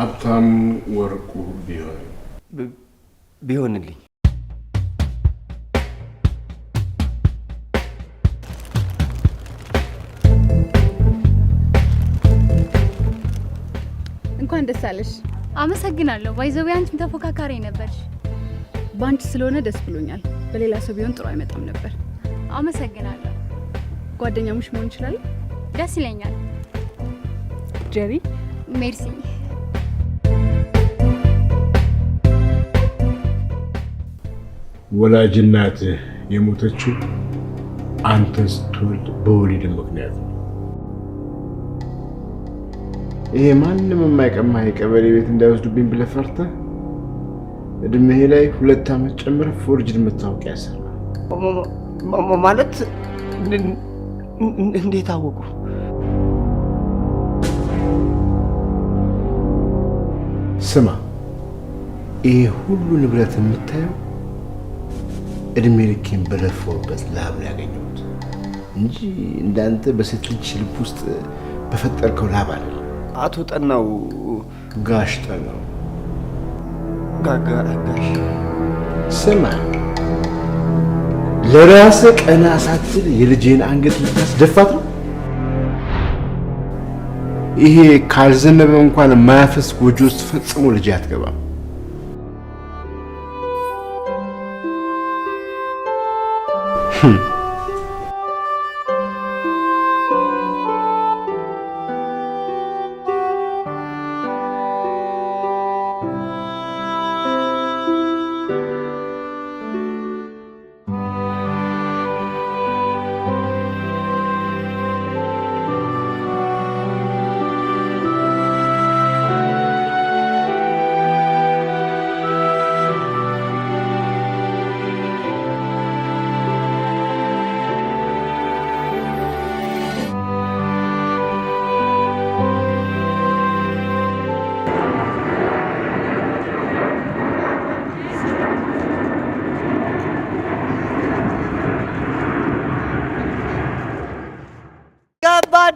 ሀብታሙ ወርቁ ቢሆንልኝ እንኳን ደስ አለሽ። አመሰግናለሁ። ባይዘው ያንቺም ተፎካካሪ ነበርሽ። ባንቺ ስለሆነ ደስ ብሎኛል። በሌላ ሰው ቢሆን ጥሩ አይመጣም ነበር። አመሰግናለሁ። ጓደኛሙሽ መሆን ይችላል? ደስ ይለኛል። ጄሪ ሜርሲ። ወላጅናት የሞተችው አንተን ስትወልድ በወሊድ ምክንያት ነው። ይሄ ማንንም የማይቀማ የቀበሌ ቤት እንዳይወስዱብኝ ብለህ ፈርተህ እድሜ ላይ 2 ዓመት ጨምረህ ፎርጅድ መታወቂያ ሰራ ማለት እንዴት አወቁ? ስማ፣ ይሄ ሁሉ ንብረት የምታየው እድሜ ልኬን በለፈውበት ላብ ላይ ያገኘሁት እንጂ እንዳንተ በሴት ልጅ ልብ ውስጥ በፈጠርከው ላብ አይደለም። አቶ ጠናው ጋሽ ጠናው ጋሽ ስማ፣ ለራስህ ቀና ሳትል የልጄን አንገት ልታስደፋት ነው? ይሄ ካልዘነበ እንኳን የማያፈስ ጎጆ ውስጥ ፈጽሞ ልጄ አትገባም።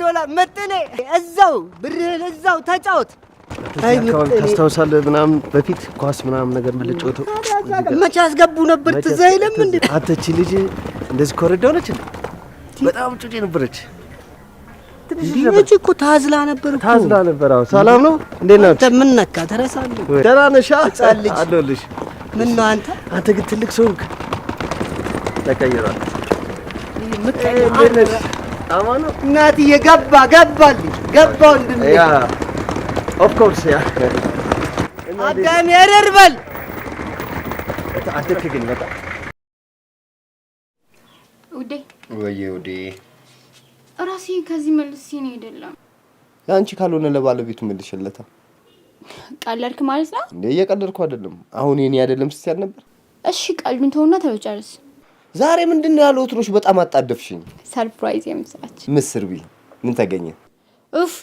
ዶላ መጥኔ እዛው ብርህን እዛው ተጫወት። አይ ታስታውሳለህ ምናምን በፊት ኳስ ምናምን ነገር መልጨውተው መቼ አስገቡ ነበር? ትዝ አይልም እንዴ? አተቺ ልጅ እንደዚህ ኮረዳው ነች እንዴ? በጣም ጩጬ ነበረች። ልጅ እኮ ታዝላ ነበር እኮ ታዝላ ነበር። አዎ ሰላም ነው። እንዴት ናችሁ? ምን ነካ? ተረሳለህ? ደህና ነሽ? አለሁልሽ። ምን ነው አንተ ግን ትልቅ ሰው ተቀይሯል። አማኑ እናትዬ ገባልኝ ወንድሜ። ያ ኦፍ ኮርስ ያ አዳም ያረርበል አትከግኝ በቃ ውዴ ራሴ ከዚህ መልስ ነው አይደለም። ያንቺ ካልሆነ ለባለቤቱ መልሽለታ። ቀለድክ ማለት ነው እንዴ? እየቀለድኩ አይደለም። አሁን የኔ አይደለም ስትያል ነበር። እሺ ቀልዱን ተውና ተጨርስ። ዛሬ ምንድነው ያለው? ወትሮሽ በጣም አጣደፍሽኝ። ሰርፕራይዝ የምስራች ምስር ቢ ምን ተገኘ?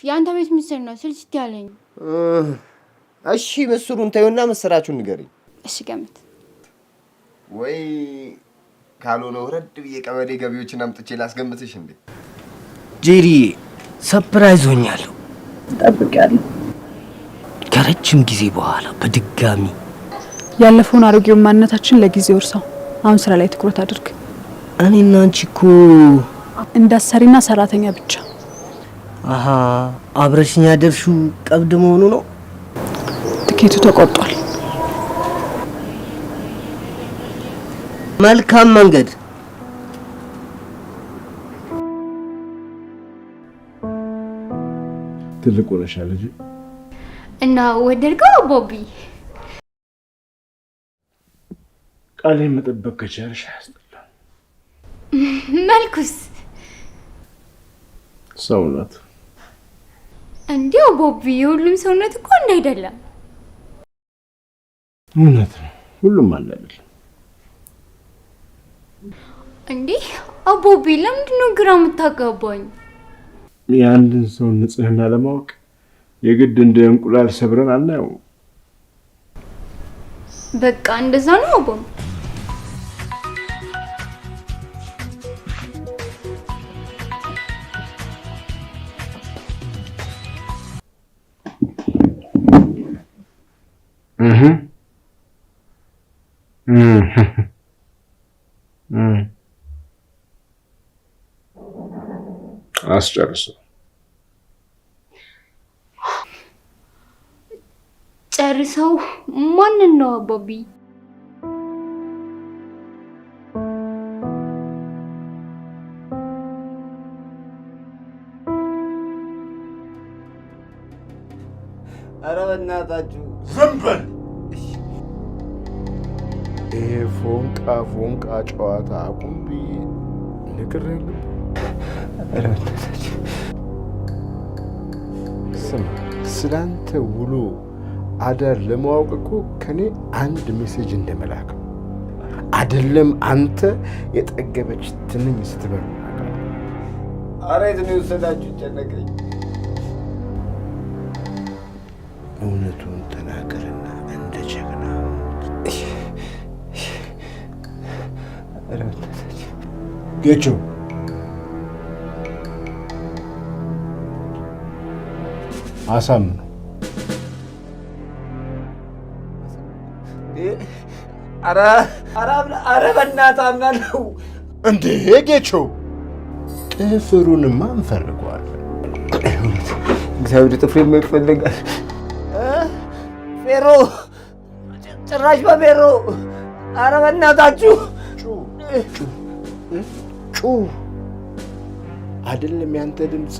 ያንተ ቤት ምስር ነው ስልችት ያለኝ። እሺ ምስሩን ተይውና ምስራችሁን ንገሪኝ። እሺ ገምት። ወይ ካልሆነ ወረድ ብዬ ቀበሌ ገቢዎችን አምጥቼ ላስገምትሽ እንዴ? ጄሪ ሰርፕራይዝ ሆኛለሁ። ጠብቂያለሁ። ከረጅም ጊዜ በኋላ በድጋሚ ያለፈውን አሮጌው ማንነታችን ለጊዜው እርሳው። አሁን ስራ ላይ ትኩረት አድርግ። እኔና አንቺ እኮ እንዳሰሪና ሰራተኛ ብቻ። አሃ አብረሽኛ ደርሹ ቀብድ መሆኑ ነው። ትኬቱ ተቆርጧል። መልካም መንገድ። ትልቁ ነሽ ልጅ እና ወደድከው ቦቢ? ቃሌን መጠበቅ ከቻልሽ አያስጠላም። መልኩስ ሰውነት እንዴው ቦቢ፣ ሁሉም ሰውነት እኮ እንዳይደለም። እውነት ነው፣ ሁሉም አንድ አይደለም። እንዴ አቦቢ፣ ለምንድን ነው ግራ የምታጋባኝ? የአንድን ሰው ንጽህና ለማወቅ የግድ እንደ እንቁላል ሰብረን አናየው። በቃ እንደዛ ነው አቦ። አስጨርሰው። ጨርሰው ማንን ነው አባቢ? ኧረ በእናታችሁ ዝም በል። ይሄ ፎንቃ ጨዋታ አቁም ብዬ ነግሬሃለሁ። ኧረ በእናታችሁ ስማ፣ ስላንተ ውሎ አዳር ለማወቅ እኮ ከኔ አንድ ሜሴጅ እንደመላክ አይደለም። አንተ የጠገበች ትንኝ ስትበሉ ኧረ የት ነው የወሰዳችሁ? ጨነቀኝ። እውነቱን ተናገርና እንደ ጀግና ጌቾ አሳምነው። ኧረ በእናትህ አምናለሁ። እንዴ ጌቾ ጥፍሩንማ እንፈልገዋለን። እግዚአብሔር ጥፍሬ ይፈልጋል። ፌሮ ጭራሽ በፌሮ ኧረ በእናታችሁ ጩ አይደለም ያንተ ድምፅ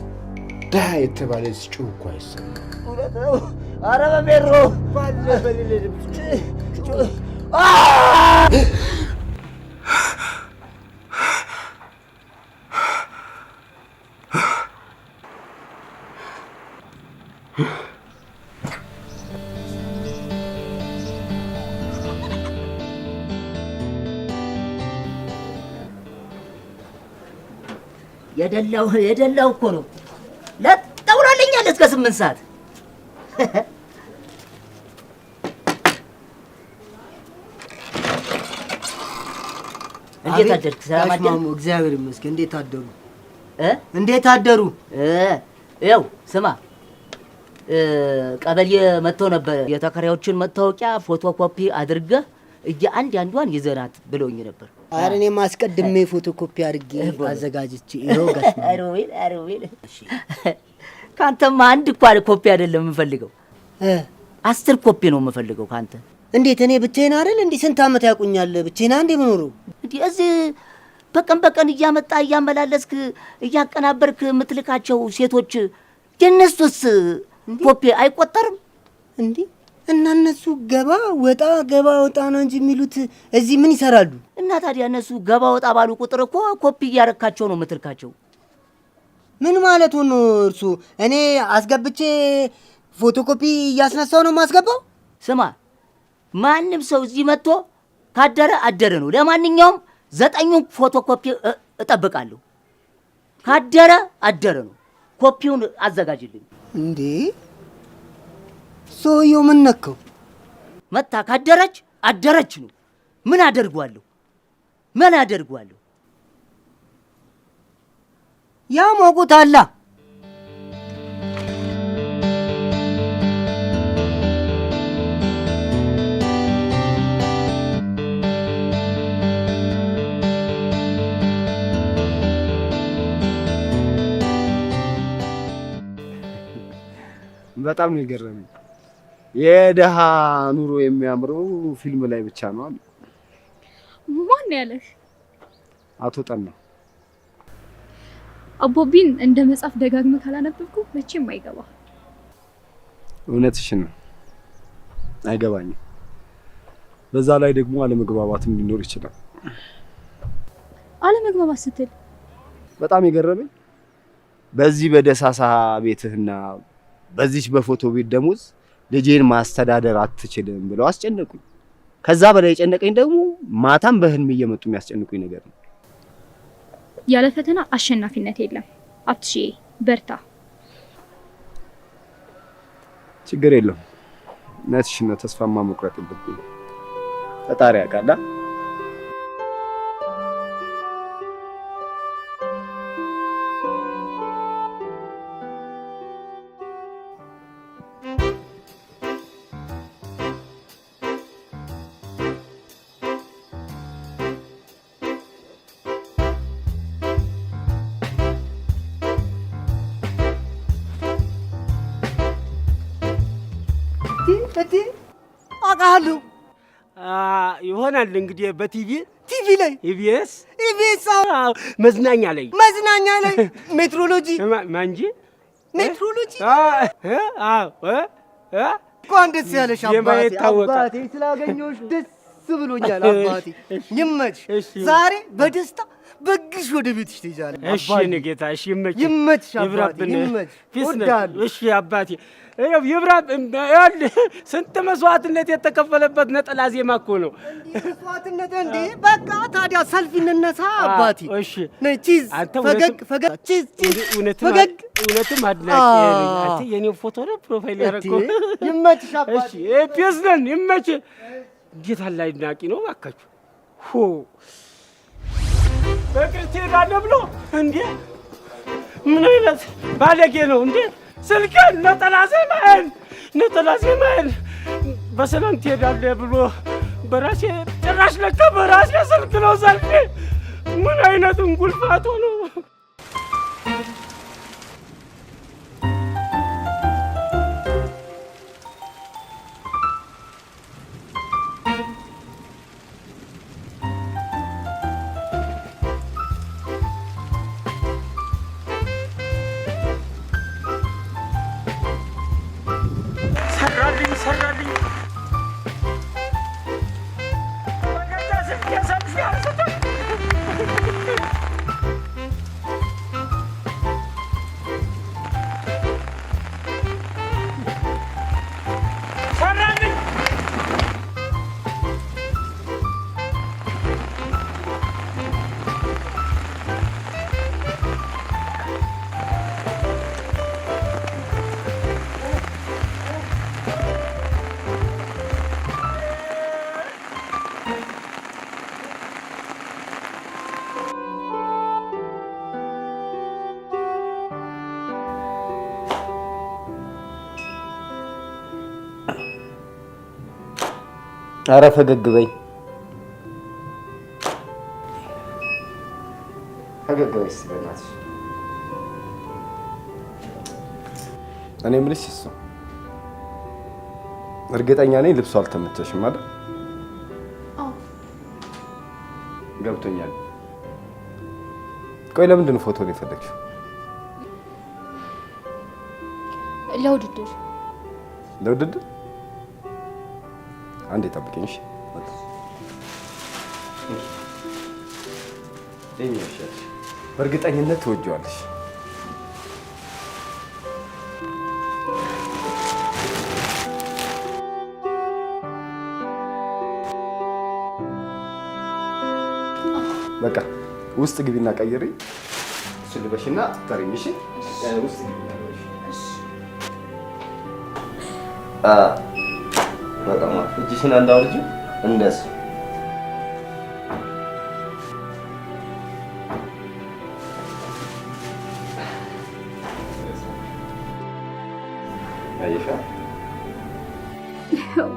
ዳ የተባለ ጩህ እኮ አይሰማም። ኧረ በፌሮ ባለ በሌለ ድምፅ የደላው እኮ ነው። ለጠውላልኛል እስከ 8 ሰዓት። እንዴት አደርክ? ሰላም አደርክ? እግዚአብሔር ይመስገን። እንዴት አደሩ? እንዴት አደሩ? ያው ስማ፣ ቀበሌ መጥተው ነበር። የተከራዮችን መታወቂያ ፎቶኮፒ አድርገህ አንዷን ይዘናት ብለውኝ ነበር። ኧረ እኔም አስቀድሜ ፎቶኮፒ አድርጌ አዘጋጅቼ ይኸው ጋሽ አሮቤል ካንተማ አንድ እንኳን ኮፒ አይደለም የምፈልገው፣ 10 ኮፒ ነው የምፈልገው ካንተ። እንዴት እኔ ብቻዬን አይደል እንዴ? ስንት ዓመት ያውቁኛል? ብቻዬን አንዴ የምኖረው እንዴ? እዚህ በቀን እያመጣ እያመላለስክ እያቀናበርክ የምትልካቸው ሴቶች የነሱስ ኮፒ አይቆጠርም እንዴ? እና እነሱ ገባ ወጣ ነው እንጂ የሚሉት እዚህ ምን ይሰራሉ? እና ታዲያ እነሱ ገባ ወጣ ባሉ ቁጥር እኮ ኮፒ እያረካቸው ነው የምትልካቸው። ምን ማለት ነው እርሱ? እኔ አስገብቼ ፎቶኮፒ እያስነሳው ነው የማስገባው? ስማ፣ ማንም ሰው እዚህ መጥቶ ካደረ አደረ ነው። ለማንኛውም 9ኙን ፎቶኮፒ እጠብቃለሁ። ካደረ አደረ ነው። ኮፒውን አዘጋጅልኝ። እንዴ ሰውየው ምን ነካው? መታ ካደረች አደረች ነው። ምን አደርጓለሁ? ያ ሞቁት አላ በጣም ነው የገረመኝ። የደሃ ኑሮ የሚያምረው ፊልም ላይ ብቻ ነው አሉ። ማን ያለሽ? አቶ ጠና። አቦቢን እንደ መጽሐፍ ደጋግመህ ካላነበብኩ መቼም አይገባ። እውነትሽን ነው፣ አይገባኝም። በዛ ላይ ደግሞ አለመግባባትም ሊኖር ይችላል። አለመግባባት ስትል በጣም የገረመኝ በዚህ በደሳሳ ቤትህና በዚህ በፎቶ ቤት ደሞዝ ልጄን ማስተዳደር አትችልም ብለው አስጨነቁኝ። ከዛ በላይ የጨነቀኝ ደግሞ ማታም በህልም እየመጡ የሚያስጨንቁኝ ነገር ነው። ያለ ፈተና አሸናፊነት የለም። አትሺ በርታ። ችግር የለም። ነትሽና ተስፋማ መቁረጥ የለብኝም። ፈጣሪ ያውቃል። እቴ አውቃለሁ ይሆናል እንግዲህ በቲቪ ላይ ኢቢኤስ መዝናኛ ላይ ሜትሮሎጂ ማንጂ ሜትሮሎጂ እንኳን ደስ ያለሽ አባቴ ስላገኘሁሽ ደስ ብሎኛል አባቴ ይመች ዛሬ በደስታ በግሽ ወደ ቤትሽ ትሄጃለሽ እሺ ንጌታ እሺ ይመች አባቴ ይመች ወዳለሁ እሺ አባቴ ይብራብ ስንት መስዋዕትነት የተከፈለበት ነጠላ ዜማ እኮ ነው መስዋዕትነት እንዴ በቃ ታዲያ ሰልፊ እንነሳ አባቴ እሺ ነይ ቺዝ ፈገግ ቺዝ ፈገግ እውነትም አድናቂ አንተ የኔው ፎቶ ነው ፕሮፋይል ያደረገው ይመችሽ አባቴ እሺ ፒስነን ይመች እንዴት አለ አድናቂ ነው ባካችሁ ሆ በቅርቴ ዳለ ብሎ እንዴ ምን አይነት ባለጌ ነው እንዴ ስልከን ነጠላ ዜማን በሰላም ትሄዳለህ ብሎ በራሴ ጭራሽ ለካ በራሴ ስልክ ነው ሰልፊ ምን አይነት እንጉልፋቶ ነው ሰራልኝ ኧረ ፈገግ በይ እስኪ በእናትሽ እኔ የምልሽ እሱ እርግጠኛ ነኝ ልብሱ አልተመቸሽም አይደል ገብቶኛል ቆይ ለምንድን ነው ፎቶ ነው የፈለግሽው ለውድድር አንዴ ጠብቂኝ እሺ በእርግጠኝነት ትወጂዋለሽ በቃ ውስጥ ግቢና ቀይሪ እሱ ልበሽና ተሪኝ እሺ ውስጥ ግቢና እሺ በቃ እጅሽን አንዳውርጂ እንደሱ አይሻ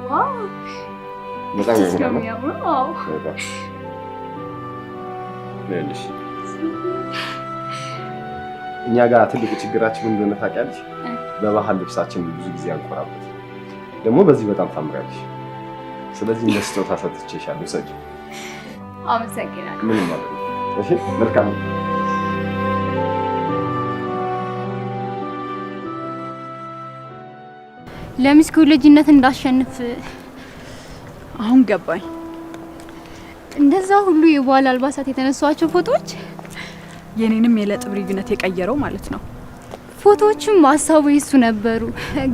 ዋው በጣም የሚያምረው ለልሽ እኛ ጋር ትልቁ ችግራችን ምን እንደሆነ ታውቂያለሽ በባህል ልብሳችን ብዙ ጊዜ አንቆራበት ደግሞ በዚህ በጣም ታምራለሽ ስለዚህ እንደ ስጦታ ሰጥቼሻለሁ ሰጪ አመሰግናለሁ ምን ማለት ነው እሺ መልካም ለሚስኩ ልጅነት እንዳሸንፍ አሁን ገባኝ እንደዛ ሁሉ የባህል አልባሳት የተነሷቸው ፎቶዎች የኔንም የለጥብ ልዩነት የቀየረው ማለት ነው ፎቶዎቹም ሀሳቡ ይሱ ነበሩ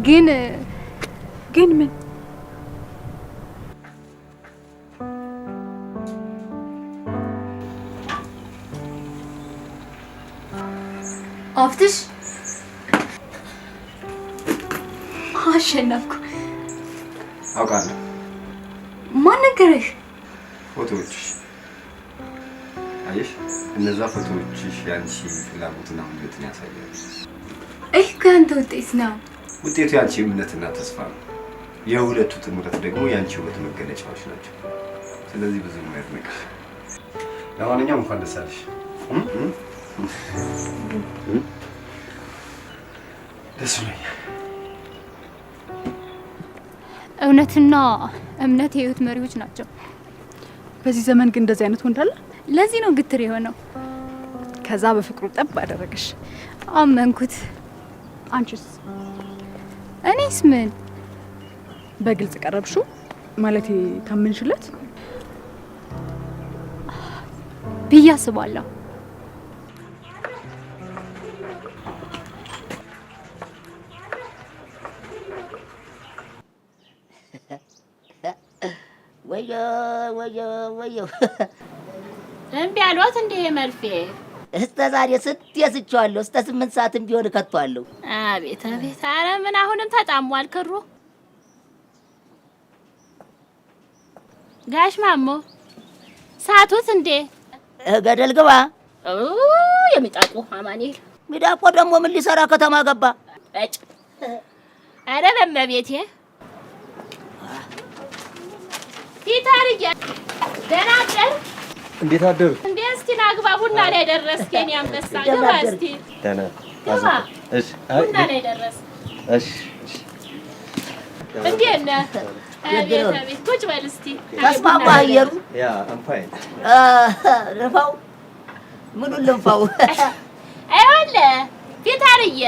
ግን ምን አፍትሽ አሸነፍኩ አውቃለሁ ማን ነገረሽ ፎቶዎችሽ አየሽ እነዛ ፎቶዎችሽ ያንቺ ፍላጎትና ምኞትን ያሳያሉ እህ ከአንተ ውጤት ነው ውጤቱ ያንቺ እምነትና ተስፋ ነው የሁለቱ ጥምረት ደግሞ ያንቺ ውበት መገለጫዎች ናቸው ስለዚህ ብዙ ማይርነቅሽ ለማንኛውም እንኳን ደስ አለሽ ደስ ይለኛል እውነትና እምነት የህይወት መሪዎች ናቸው። በዚህ ዘመን ግን እንደዚህ አይነት ወንድ አለ? ለዚህ ነው ግትር የሆነው። ከዛ በፍቅሩ ጠብ አደረገሽ? አመንኩት። አንቺስ? እኔስ ምን በግልጽ ቀረብሽው? ማለት ታምንሽለት ብዬ አስባለሁ። ወዮ እምቢ አሏት እንዴ መርፌ? እስከ ዛሬ ስትየስቸዋለሁ። እስከ 8 ሰዓትም ቢሆን ከቷለሁ። አቤት አቤት! ኧረ ምን አሁንም ተጣሟል ክሩ። ጋሽ ማሞ ሳቱት እንዴ? ገደል ግባ። የሚጣቁ አማኑኤል ሚዳቆ ደግሞ ምን ሊሰራ ከተማ ገባ? እጭ! ኧረ በመቤቴ ፊታርያ ደህና አደር። እንዴት አደሩ? እንዴ እስቲ ናግባ ቡና ላይ ደረስክ? የኔ አንበሳ ግባ እስቲ። ደህና ግባ። እሺ። ቡና ላይ ደረስክ? እሺ። እንዴት ነህ? አቤት አቤት፣ ቁጭ በል እስቲ። ተስማማ አየሩ? ያ I'm fine። ልንፋው? ምኑን ልንፋው? አይወለ ፊታርያ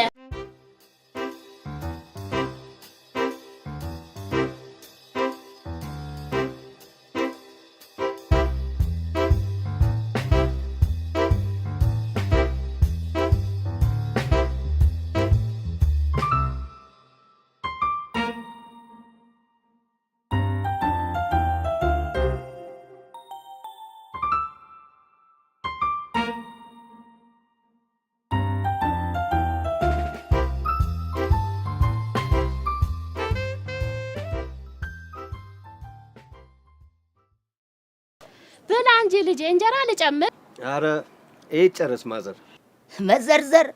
ብላ እንጂ ልጄ እንጀራ ልጨምር። ኧረ ይሄ ጨርስ ማዘር። መዘርዘር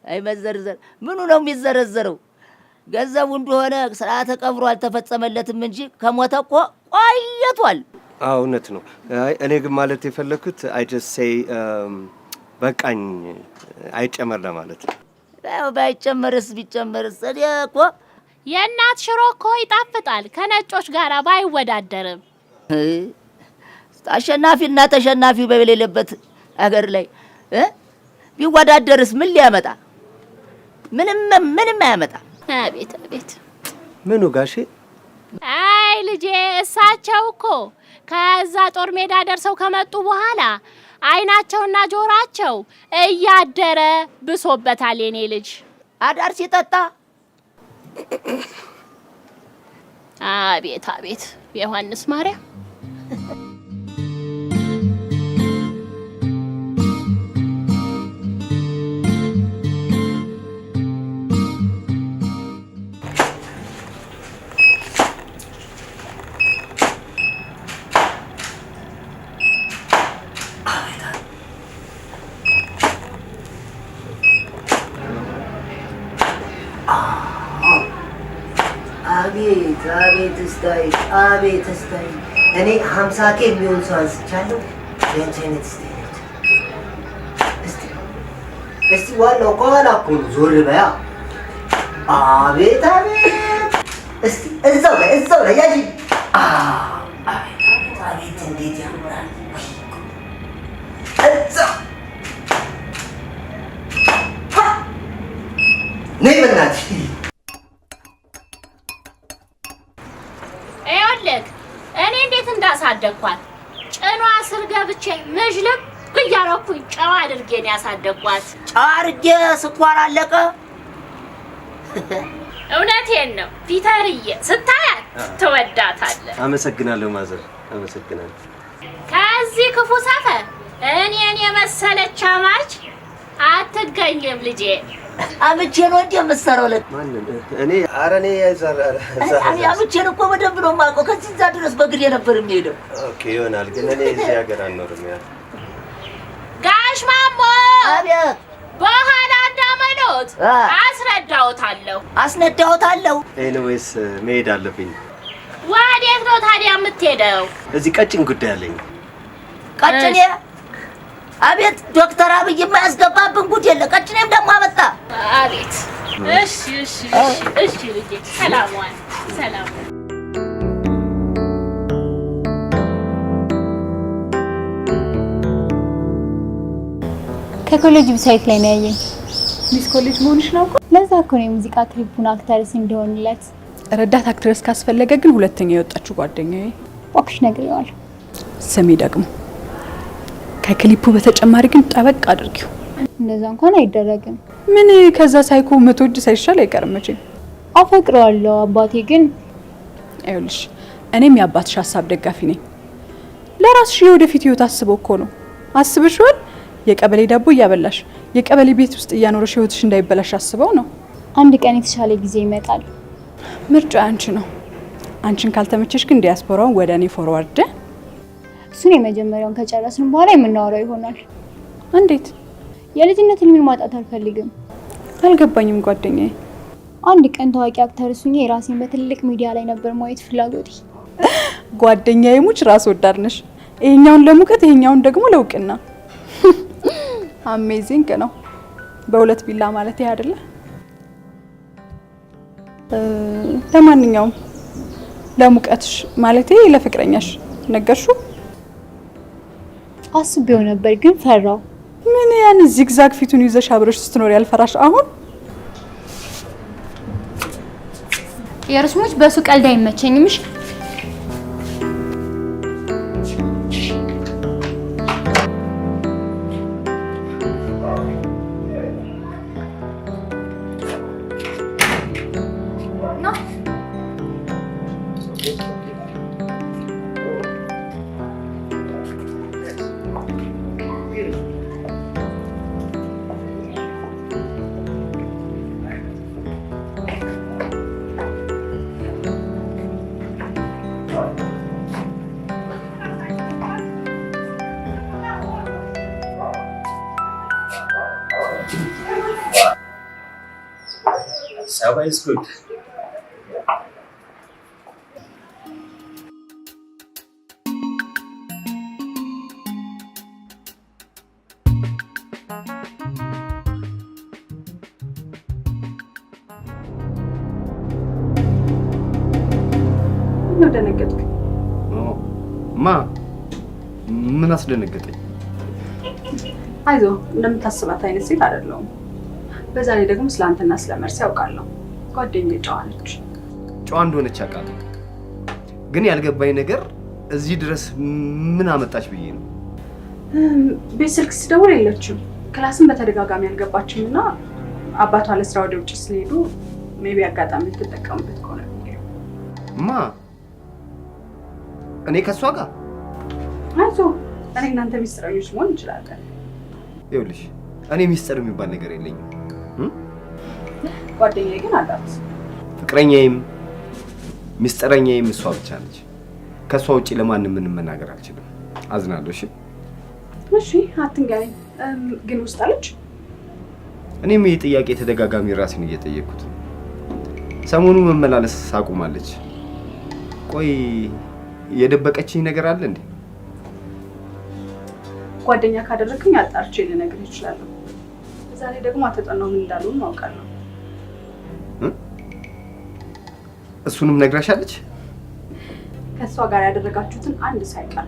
አይ መዘርዘር ምኑ ነው የሚዘረዘረው? ገንዘቡ እንደሆነ ስርዓተ ቀብሩ አልተፈጸመለትም እንጂ ከሞተ እኮ ቆይቷል። አዎ እውነት ነው። አይ እኔ ግን ማለት የፈለኩት አይ ጀስት ሴይ በቃኝ አይጨመር ለማለት ነው። ያው ባይጨመርስ ቢጨመርስ እኔ እኮ የእናት ሽሮ እኮ ይጣፍጣል ከነጮች ጋር ባይወዳደርም። አሸናፊና ተሸናፊ በሌለበት አገር ላይ ቢወዳደርስ ምን ሊያመጣ? ምንም አያመጣ። አቤት አቤት! ምኑ ጋሼ? አይ ልጄ እሳቸው እኮ ከዛ ጦር ሜዳ ደርሰው ከመጡ በኋላ አይናቸውና ጆሮአቸው እያደረ ብሶበታል። የኔ ልጅ አዳር ሲጠጣ አቤት አቤት! ዮሐንስ ማርያም አቤት እስታይ አቤት እስታይ እኔ 50K የሚሆን ሰው አንስቻለሁ። የአንቺ አይነት እስታይ ነች። እስቲ ዋናው ከኋላ እኮ ነው። ዞር በያ። አቤት አቤት! እስቲ እዛው ላይ ያጂ። አቤት እንዴት ያምራል! እዛው ነይ በእናትሽ። እኔ እንዴት እንዳሳደግኳት ጭኗ ስር ገብቼ መጅለብ እያረኩኝ ጨዋ አድርጌ ነው ያሳደግኳት። ጨዋ አድርጌ ስኳር አለቀ። እውነቴን ነው ፒተርዬ፣ ስታያት ትወዳታለህ። አመሰግናለሁ ማዘር፣ አመሰግናለሁ። ከዚህ ክፉ ሰፈር እኔን የመሰለች አማች አትገኝም ልጄ። አምቼ ነው እንደ የምትሰራው ለት ማንን? እኔ ኧረ እኔ አምቼን እኮ በደንብ ነው የማውቀው። ከዚህ እዛ ድረስ በእግሬ ነበር የሚሄደው። ኦኬ ይሆናል፣ ግን እኔ እዚህ ሀገር አልኖርም። ያ ጋሽ ማሞ፣ አቤት። በኋላ እንዳመኖት አስነዳዎታለሁ። ኤኒዌይስ መሄድ አለብኝ። ወዴት ነው ታዲያ የምትሄደው? እዚህ ቀጭን ጉዳይ አለኝ። ቀጭኔ? አቤት ዶክተር አብይ የማያስገባብን ጉድ የለ። ቀጭኔም ደግሞ አመጣ። አቤት። እሺ ልጄ፣ ሰላም ዋል። ሰላም ከኮሌጅ ሳይት ላይ ነው ያየኝ። ሚስ ኮሌጅ መሆንሽ ነው እኮ። ለዛ እኮ ነው የሙዚቃ ክሊፑን አክተርስ እንደሆንለት። ረዳት አክትረስ ካስፈለገ ግን ሁለተኛ የወጣችው ጓደኛዬ እባክሽ ነግሬዋለሁ። ስሚ ደግሞ ከክሊፑ በተጨማሪ ግን ጠበቅ አድርጊው። እንደዛ እንኳን አይደረግም። ምን ከዛ ሳይኮ መቶጅ ሳይሻል አይቀርም መቼም። አፈቅረዋለሁ አባቴ ግን አይውልሽ እኔም የአባትሽ ሀሳብ ደጋፊ ነኝ። ለራስሽ የወደፊት ህይወት አስበው እኮ ነው። አስበሽዋል? የቀበሌ ዳቦ እያበላሽ የቀበሌ ቤት ውስጥ እያኖረሽ ህይወትሽ እንዳይበላሽ አስበው ነው። አንድ ቀን የተሻለ ጊዜ ይመጣል። ምርጫ አንቺ ነው። አንቺን ካልተመቸሽ ግን ዲያስፖራውን ወደ እኔ ፎርዋርድ። እሱን የመጀመሪያውን ከጨረስን በኋላ የምናወራው ይሆናል። እንዴት? የልጅነት ህልሜን ማጣት አልፈልግም። አልገባኝም ጓደኛዬ። አንድ ቀን ታዋቂ አክተር ሱኝ የራሴን በትልቅ ሚዲያ ላይ ነበር ማየት ፍላጎቴ። ጓደኛዬ ሙች ራስ ወዳድ ነሽ። ይሄኛውን ለሙቀት ይሄኛውን ደግሞ ለውቅና። አሜዚንግ ነው። በሁለት ቢላ ማለት ይሄ አይደለ? ለማንኛውም ለሙቀትሽ ማለት ለፍቅረኛሽ ነገርሽው? አስቤው ነበር ግን ፈራው። ምን ያን ዚግዛግ ፊቱን ይዘሽ አብረሽ ስትኖር ያልፈራሽ አሁን? የርስሞች በሱ ቀልድ አይመቸኝም። እሺ Saba is good. ነው ደነገጥኩ። ምን አስደነገጠኝ? አይዞ እንደምታስባት አይነት ሴት አይደለሁም። በዛ ላይ ደግሞ ስላንተና ስለመርስ ያውቃለሁ። ጓደኛዬ ጨዋ ነች። ጨዋ እንደሆነች አውቃለሁ። ግን ያልገባኝ ነገር እዚህ ድረስ ምን አመጣች ብዬ ነው። ቤት ስልክ ስደውል የለችም። ክላስን በተደጋጋሚ አልገባችም እና አባቷ ለስራ ወደ ውጭ ስለሄዱ ሜቢ አጋጣሚ ትጠቀምበት ከሆነ እኔ ከሷ ጋር አይዞ እኔ እናንተ ሚስጥረኞች መሆን እንችላለን። ይኸውልሽ እኔ ሚስጥር የሚባል ነገር የለኝም። ጓደኛዬ ግን አላት። ፍቅረኛዬም ሚስጥረኛዬም እሷ ብቻ ነች። ከሷ ውጪ ለማንም ምንም መናገር አልችልም። አዝናለሁ። እሺ እሺ አትንገረኝ። ግን ውስጥ አለች? እኔም ይሄ ጥያቄ ተደጋጋሚ ራሴን እየጠየቅኩት ነው። ሰሞኑ መመላለስ አቁማለች። ቆይ የደበቀችኝ ነገር አለ እንዴ? ጓደኛ ካደረግኝ አጣርቼ ልነግርህ እችላለሁ። ዛሬ ደግሞ አተጠናው ምን እንዳሉ ማውቃለሁ። እሱንም ነግራሻለች? ከሷ ጋር ያደረጋችሁትን አንድ ሳይቀር።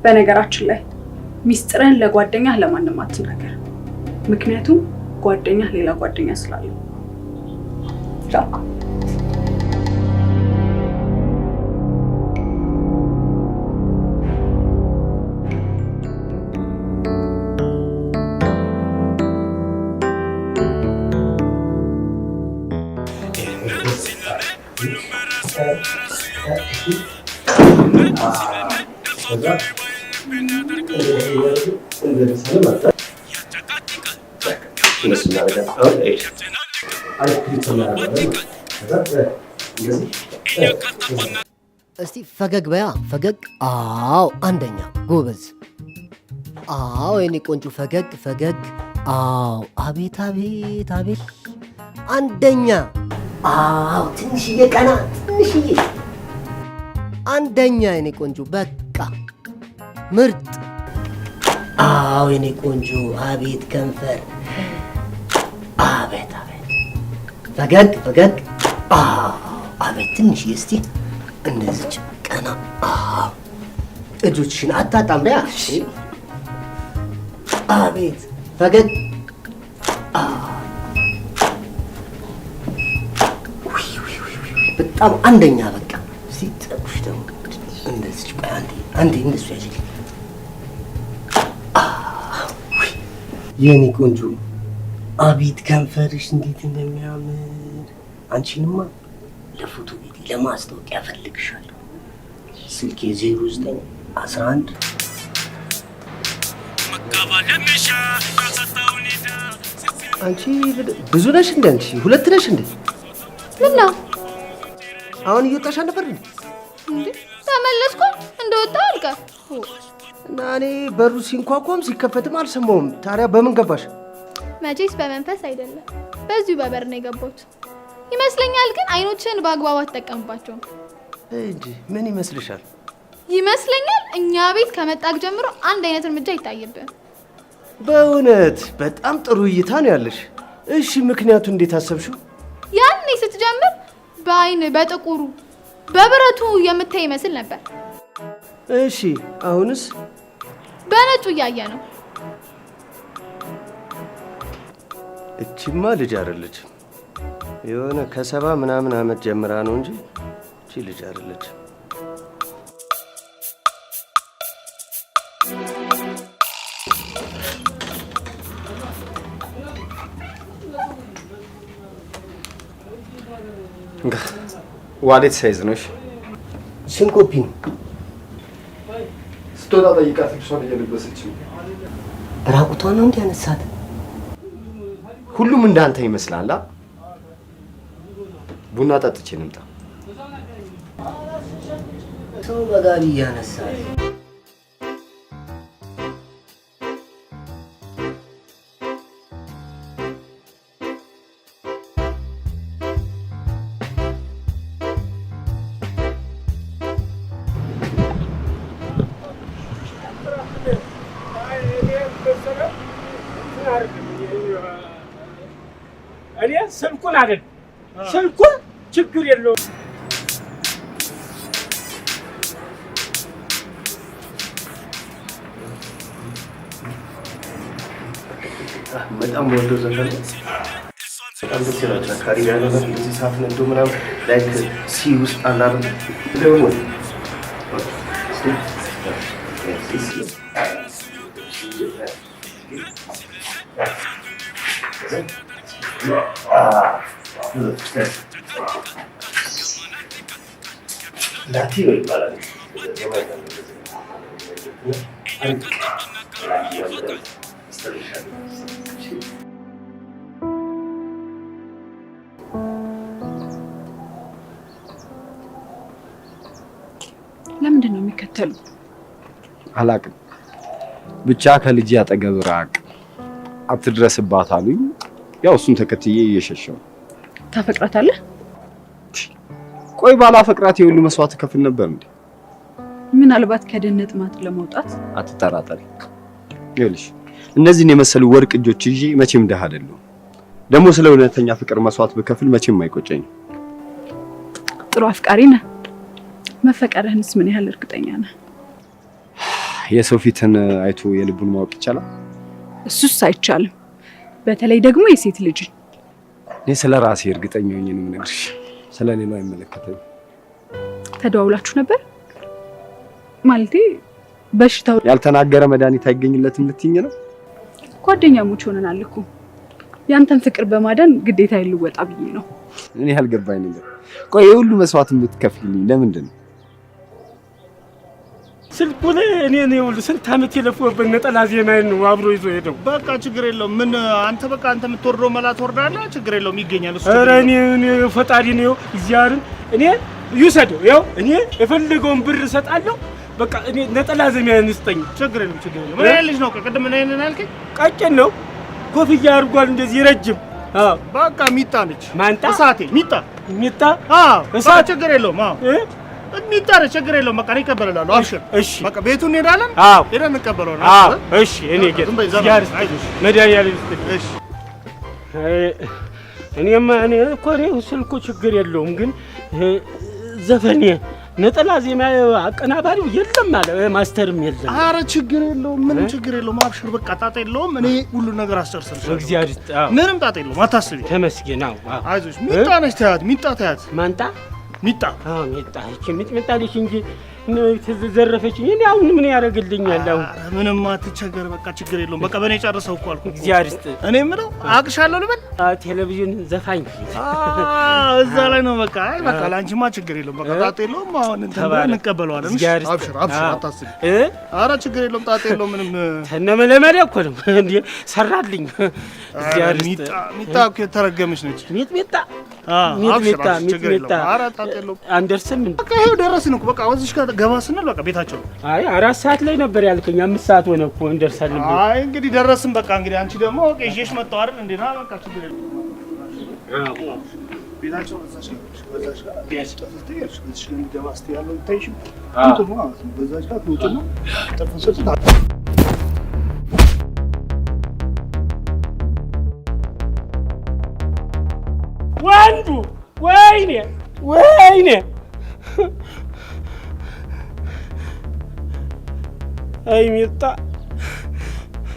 በነገራችን ላይ ሚስጥርን ለጓደኛህ ለማንም አትናገር። ምክንያቱም ጓደኛህ ሌላ ጓደኛ ስላለው። ቻው። እስቲ ፈገግ በያ ፈገግ። አዎ አንደኛ ጎበዝ። አዎ የኔ ቆንጆ ፈገግ ፈገግ። አዎ አቤት አቤት አቤት አንደኛ። አዎ ትንሽዬ ቀና ትንሽዬ አንደኛ የኔ ቆንጆ በቃ ምርጥ። አዎ የኔ ቆንጆ አቤት ከንፈር አቤት አቤት ፈገግ ፈገግ። አዎ አቤት ትንሽዬ እስቲ እንደዚች ቀና። አዎ እጆችሽን አታጣምሪያ። አቤት ፈገግ በጣም አንደኛ በቃ ሲጠቁሽ ደግሞ እንደዚህ አንዴ እንደሱ ያጅል የኔ ቆንጆ አቤት ከንፈርሽ እንዴት እንደሚያምር አንቺንማ ለፎቶ ቤት ለማስታወቂያ ፈልግሻለሁ ስልኬ 0911 አንቺ ብዙ ነሽ እንደ አንቺ ሁለት ነሽ እንደ ምን ነው አሁን እየወጣሽ ነበር እንዴ? ተመለስኩ እንደወጣ አልቀር እና እኔ በሩ ሲንኳኳም ሲከፈትም አልሰማሁም። ታዲያ በምን ገባሽ? መቼስ በመንፈስ አይደለም በዚሁ በበር ነው የገባሁት ይመስለኛል። ግን አይኖችን በአግባቡ አትጠቀምባቸውም እንጂ ምን ይመስልሻል? ይመስለኛል እኛ ቤት ከመጣክ ጀምሮ አንድ አይነት እርምጃ ይታየብህ። በእውነት በጣም ጥሩ እይታ ነው ያለሽ። እሺ ምክንያቱ እንዴት አሰብሽው? ያኔ ስትጀምር በአይን በጥቁሩ በብረቱ የምታይ ይመስል ነበር። እሺ አሁንስ በነጩ እያየ ነው። እቺማ ልጅ አይደለች። የሆነ ከሰባ ምናምን አመት ጀምራ ነው እንጂ እቺ ልጅ አይደለች። ዋሌት ሳይዝ ነው። እሺ ስንት ኮፒ ነው? ስትወጣ ጠይቃት። ልብሷን እየለበሰች ነው። ራቁቷን ነው እንዴ ያነሳት? ሁሉም እንዳንተ ይመስላል። ቡና ጠጥቼ እንምጣ። ሰው በጋቢ ያነሳል። እኔ ስልኩን አይደል ስልኩን ችግር የለውም። በጣም ወዶ ዘፈን በጣም ደስ ይላል። ጫካሪ ጋር ነው እንደዚህ ሳት ነው እንደው ምናምን ላይክ ሲ ውስጥ አላር ደግሞ ላቲኖ ይባላል። ለምንድን ነው የሚከተሉ? አላቅም ብቻ ከልጅ አጠገብ ራቅ አትድረስባት አሉኝ። ያው እሱን ተከትዬ እየሸሸው። ታፈቅራታለህ? ቆይ ባላፈቅራት የሁሉ መስዋዕት ከፍል ነበር እንዴ? ምናልባት ከድህነት ማጥ ለመውጣት አትጠራጠሪ። ይኸውልሽ እነዚህን የመሰሉ ወርቅ እጆች ይዤ መቼም ደሃ አይደለሁም። ደግሞ ስለ እውነተኛ ፍቅር መስዋዕት ብከፍል መቼም አይቆጨኝም። ጥሩ አፍቃሪ ነህ። መፈቀርህንስ ምን ያህል እርግጠኛ ነህ? የሰው ፊትን አይቶ የልቡን ማወቅ ይቻላል? እሱስ አይቻልም። በተለይ ደግሞ የሴት ልጅ። እኔ ስለ ራሴ እርግጠኛ ነኝ ነው የምነግርሽ። ስለ ሌላው አይመለከተኝም። ተደዋውላችሁ ነበር? ማለቴ በሽታው ያልተናገረ መድኃኒት አይገኝለትም ልትይኝ ነው? ጓደኛሞች ሆነናል እኮ። ያንተን ፍቅር በማዳን ግዴታ ይልወጣ ብዬ ነው። እኔ ያልገባኝ ነገር ቆይ የሁሉ መስዋዕት የምትከፍልልኝ ለምንድን ነው? ስልኩን እኔ ነው ስንት ዓመት የለፈውበት ነጠላ ዜናዬን ነው አብሮ ይዞ ሄደው። በቃ ችግር የለውም። ምን አንተ በቃ አንተ የምትወርደው መላ ትወርዳለህ። ችግር የለውም ይገኛል እሱ። ኧረ እኔ ፈጣሪ ነው እግዚአብሔርን እኔ ይውሰደው። ያው እኔ የፈለገውን ብር እሰጣለሁ። በቃ እኔ ነጠላ ዜናዬን ይስጠኝ። ችግር የለውም ችግር የለውም። ምን ያህል ልጅ ነው? ቅድም ምን አይነን አልከኝ? ቀጭን ነው፣ ኮፍያ አድርጓል እንደዚህ ረጅም። አዎ በቃ ሚጣ ነች። ማንጣ እሳቴ ሚጣ ሚጣ። አዎ እሳት ችግር የለውም። አዎ ሚጣ ነች። ችግር የለውም። በቃ እኔ እቀበላለሁ። አብሽር። እሺ በቃ ቤቱን እንሄዳለን። አዎ ሄደን እንቀበለዋለን። አዎ እሺ። እኔ ግን መድኃኒዓለም ይስጥልኝ። እሺ እኔማ እኔ እኮ እኔ ስልኩ ችግር የለውም ግን ዘፈኔ ነጠላ ዜማ አቀናባሪው የለም አለ ማስተርም የለም። ኧረ ችግር የለውም፣ ምንም ችግር የለውም። አብሽር በቃ ጣጣ የለውም። እኔ ሁሉ ነገር አስጨርስልሻለሁ። እግዚአብሔር ምንም ጣጣ የለውም፣ አታስቢ። ተመስገን። አይዞሽ። ሚጣ ነች ታያት፣ ሚጣ ታያት። ማንጣ ሚጣ ሚጣ እቺ ሚጣ ልጅ እንጂ ተዘረፈችኝ። እኔ አሁን ምን ያደርግልኛል? አሁን ምንም አትቸገር፣ በቃ ችግር የለውም። በቃ በእኔ ጨርሰው እኮ አልኩ። እግዚአብሔር ይስጥ። እኔ የምለው አቅሻለሁ ልበል? ቴሌቪዥን ዘፋኝ እዛ ላይ ነው። በቃ አይ በቃ ላንቺማ ችግር የለውም። በቃ ጣጣ የለውም። አሁን እንቀበለዋለን። አብሽር አብሽር፣ አታስቢ። ኧረ ችግር የለውም፣ ጣጣ የለውም። ምንም ተነመለመለ እኮ ነው እንዴ ሰራልኝ። እግዚአብሔር ይስጥ። ሚጣ እኮ የተረገመች ነች። ሚጣ ሚጣ ኧረ ጣጣ የለውም። አንደርስም። በቃ ይኸው ደረስን እኮ። በቃ ወዝሽ ገባ ስንል በቃ ቤታቸው ነው። አይ 4 ሰዓት ላይ ነበር ያልከኝ፣ 5 ሰዓት ሆነ እኮ እንደርሳለን። አይ እንግዲህ ደረስን። በቃ እንግዲህ አንቺ ደግሞ ይዤሽ መጣሁ አይደል እንዴ? ና በቃ ችግር የለውም። ቤታቸው በዛች ጋር ቢያስ ተፈስተሽ እዚህ እንገባ እስቲ ያለው ታይሽ እንት ነው ማለት ነው። በዛች ጋር ትውጭና ተፈሰሰ ወንዱ ወይኔ ወይኔ አይ ሚጣ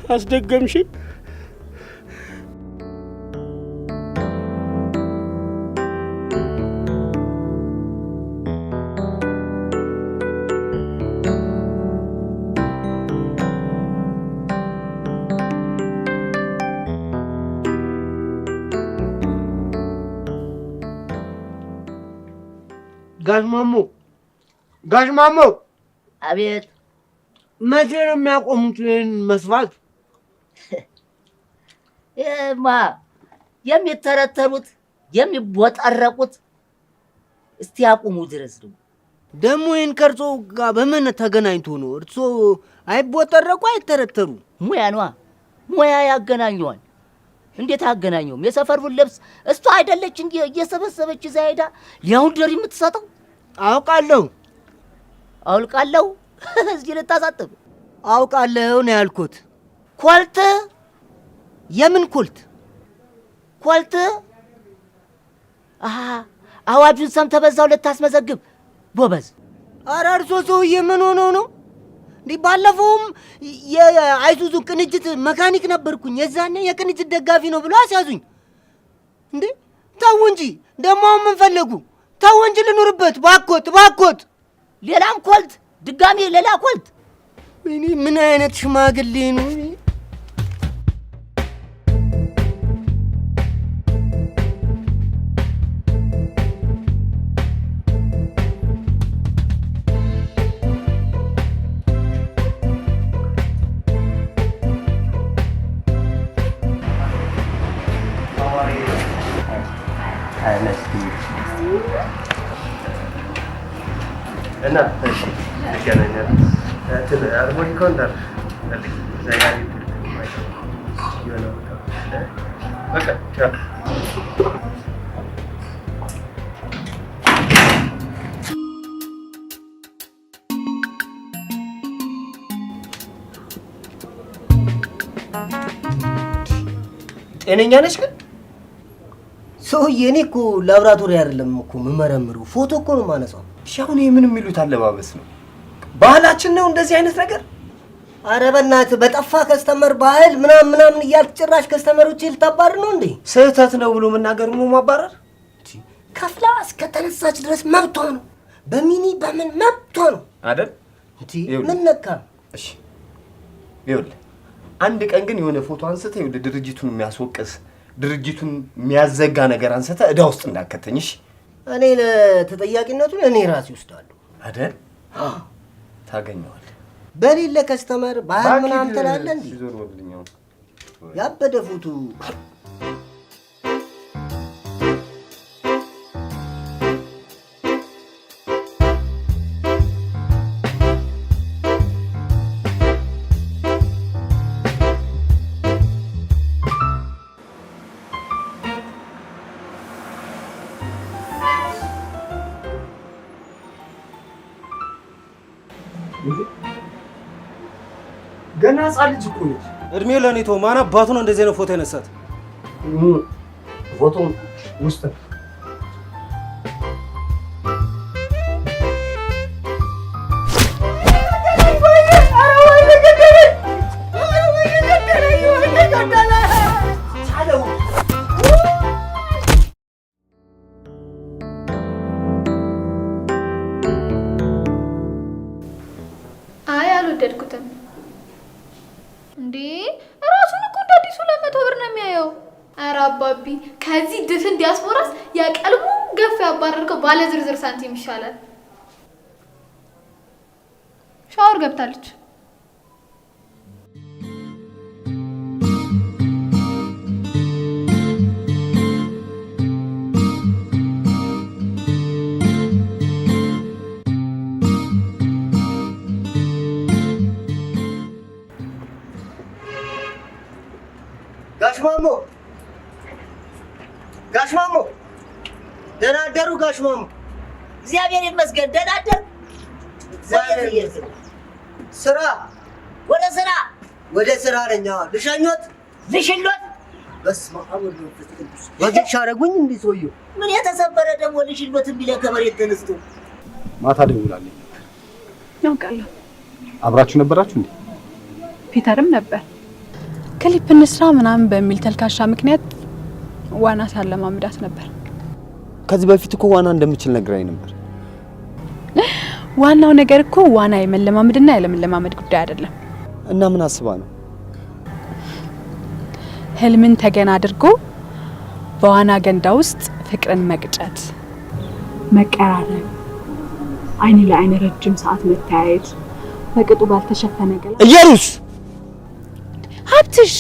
አስደገምሽኝ። ጋሽ ማሞ። አቤት። መቼ ነው የሚያቆሙት ይህን መስፋት? ይሄማ የሚተረተሩት የሚቦጠረቁት እስቲ ያቁሙ ድረስ ነው። ደግሞ ይህን ከእርሶ ጋር በምን ተገናኝቶ ነው? እርሶ አይቦጠረቁ አይተረተሩ? ሙያ ነዋ፣ ሙያ ያገናኘዋል። እንዴት አገናኘውም? የሰፈሩን ልብስ እሷ አይደለች እንጂ እየሰበሰበች እዛ ሄዳ ሊያውንደሪ የምትሰጠው? አውቃለሁ። እዚህ ልታሳጥብ አውቃለሁ ነው ያልኩት። ኮልት? የምን ኮልት? ኮልት? አዋጁን ሰምተህ በዛው ልታስመዘግብ ጎበዝ። ኧረ እርሶ ሰውዬ ምን ሆነው ነው? እንዲህ ባለፈውም የአይሱዙ ቅንጅት መካኒክ ነበርኩኝ። የዛኔ የቅንጅት ደጋፊ ነው ብሎ አስያዙኝ። እንዴ ተው እንጂ ደግሞ አሁን ምን ፈለጉ? ተው እንጂ ልኑርበት ባኮት። ሌላም ኮልት፣ ድጋሜ ሌላ ኮልት። እኔ ምን አይነት ሽማግሌ ነው? እና ገናኛል አርሞኒ ኮንታር ዘጋቢ በቃ ጤነኛ ነሽ ግን? ሰውዬ እኔ እኮ ላብራቶሪ አይደለም እኮ የምመረምረው፣ ፎቶ እኮ ነው የማነሳው። እሺ አሁን ምን የሚሉት አለባበስ ነው? ባህላችን ነው እንደዚህ አይነት ነገር? ኧረ በእናትህ በጠፋ ከስተመር ባህል ምናምን እያልክ ጭራሽ ከስተመሮች ልታባርር ነው እንዴ? ስህተት ነው ብሎ መናገር ነው ማባረር? ከፍላ እስከተነሳች ድረስ መብቷ ነው። በሚኒ በምን መብቷ ነው አይደል? ምን ነካ? እሺ ይኸውልህ አንድ ቀን ግን የሆነ ፎቶ አንስተህ ይኸውልህ ድርጅቱን የሚያስወቅስ ድርጅቱን የሚያዘጋ ነገር አንስተህ እዳ ውስጥ እንዳከተኝሽ። እኔ ለተጠያቂነቱን እኔ ራሴ ወስዳለሁ አይደል? ታገኘዋለህ። በሌለ ከስተመር ባህል ምናምን ትላለህ እንዴ? ያበደ ፎቶ ገና ህፃን ልጅ እኮ ነች። እድሜው ለኔ ተው። ማን አባቱ ነው እንደዚህ አይነት ፎቶ ያነሳት? ፎቶ ውስጥ አልወደድኩትም። እንዴ ራሱን እኮ እንደ አዲሱ 200 ብር ነው የሚያየው። ኧረ አባቢ ከዚህ ድፍን ዲያስፖራስ ያቀልቡ ገፍ ያባረርከው ባለ ዝርዝር ሳንቲም ይሻላል። ሻወር ገብታለች። ጋሽ ማሞ ደህና አደሩ? ጋሽ ማሞ እግዚአብሔር ይመስገን ደህና አደር። እግዚአብሔር ይመስገን። ስራ ወደ ስራ ነኝ። ልሽሎት በስመ አብ ወወልድ ወመንፈስ ቅዱስ ወዲህ ሻረጉኝ። እንዴ ሰውዬው ምን የተሰበረ ደግሞ ልሽሎት የሚለ ከመሬት ተነስቶ ማታ ደውላለኝ። ያውቃለሁ። አብራችሁ ነበራችሁ እንዴ? ፒተርም ነበር። ክሊፕ እንስራ ምናምን በሚል ተልካሻ ምክንያት ዋና ሳለማምዳት ነበር። ከዚህ በፊት እኮ ዋና እንደምችል ነግራኝ ነበር። ዋናው ነገር እኮ ዋና የመለማመድና ያለመለማመድ ጉዳይ አይደለም። እና ምን አስባ ነው? ህልምን ተገና አድርጎ በዋና ገንዳ ውስጥ ፍቅርን መቅጨት፣ መቀራረብ፣ አይን ለአይን ረጅም ሰዓት መታየት፣ በቅጡ ባልተሸፈነ ገላ ኢየሩስ ሀብትሽ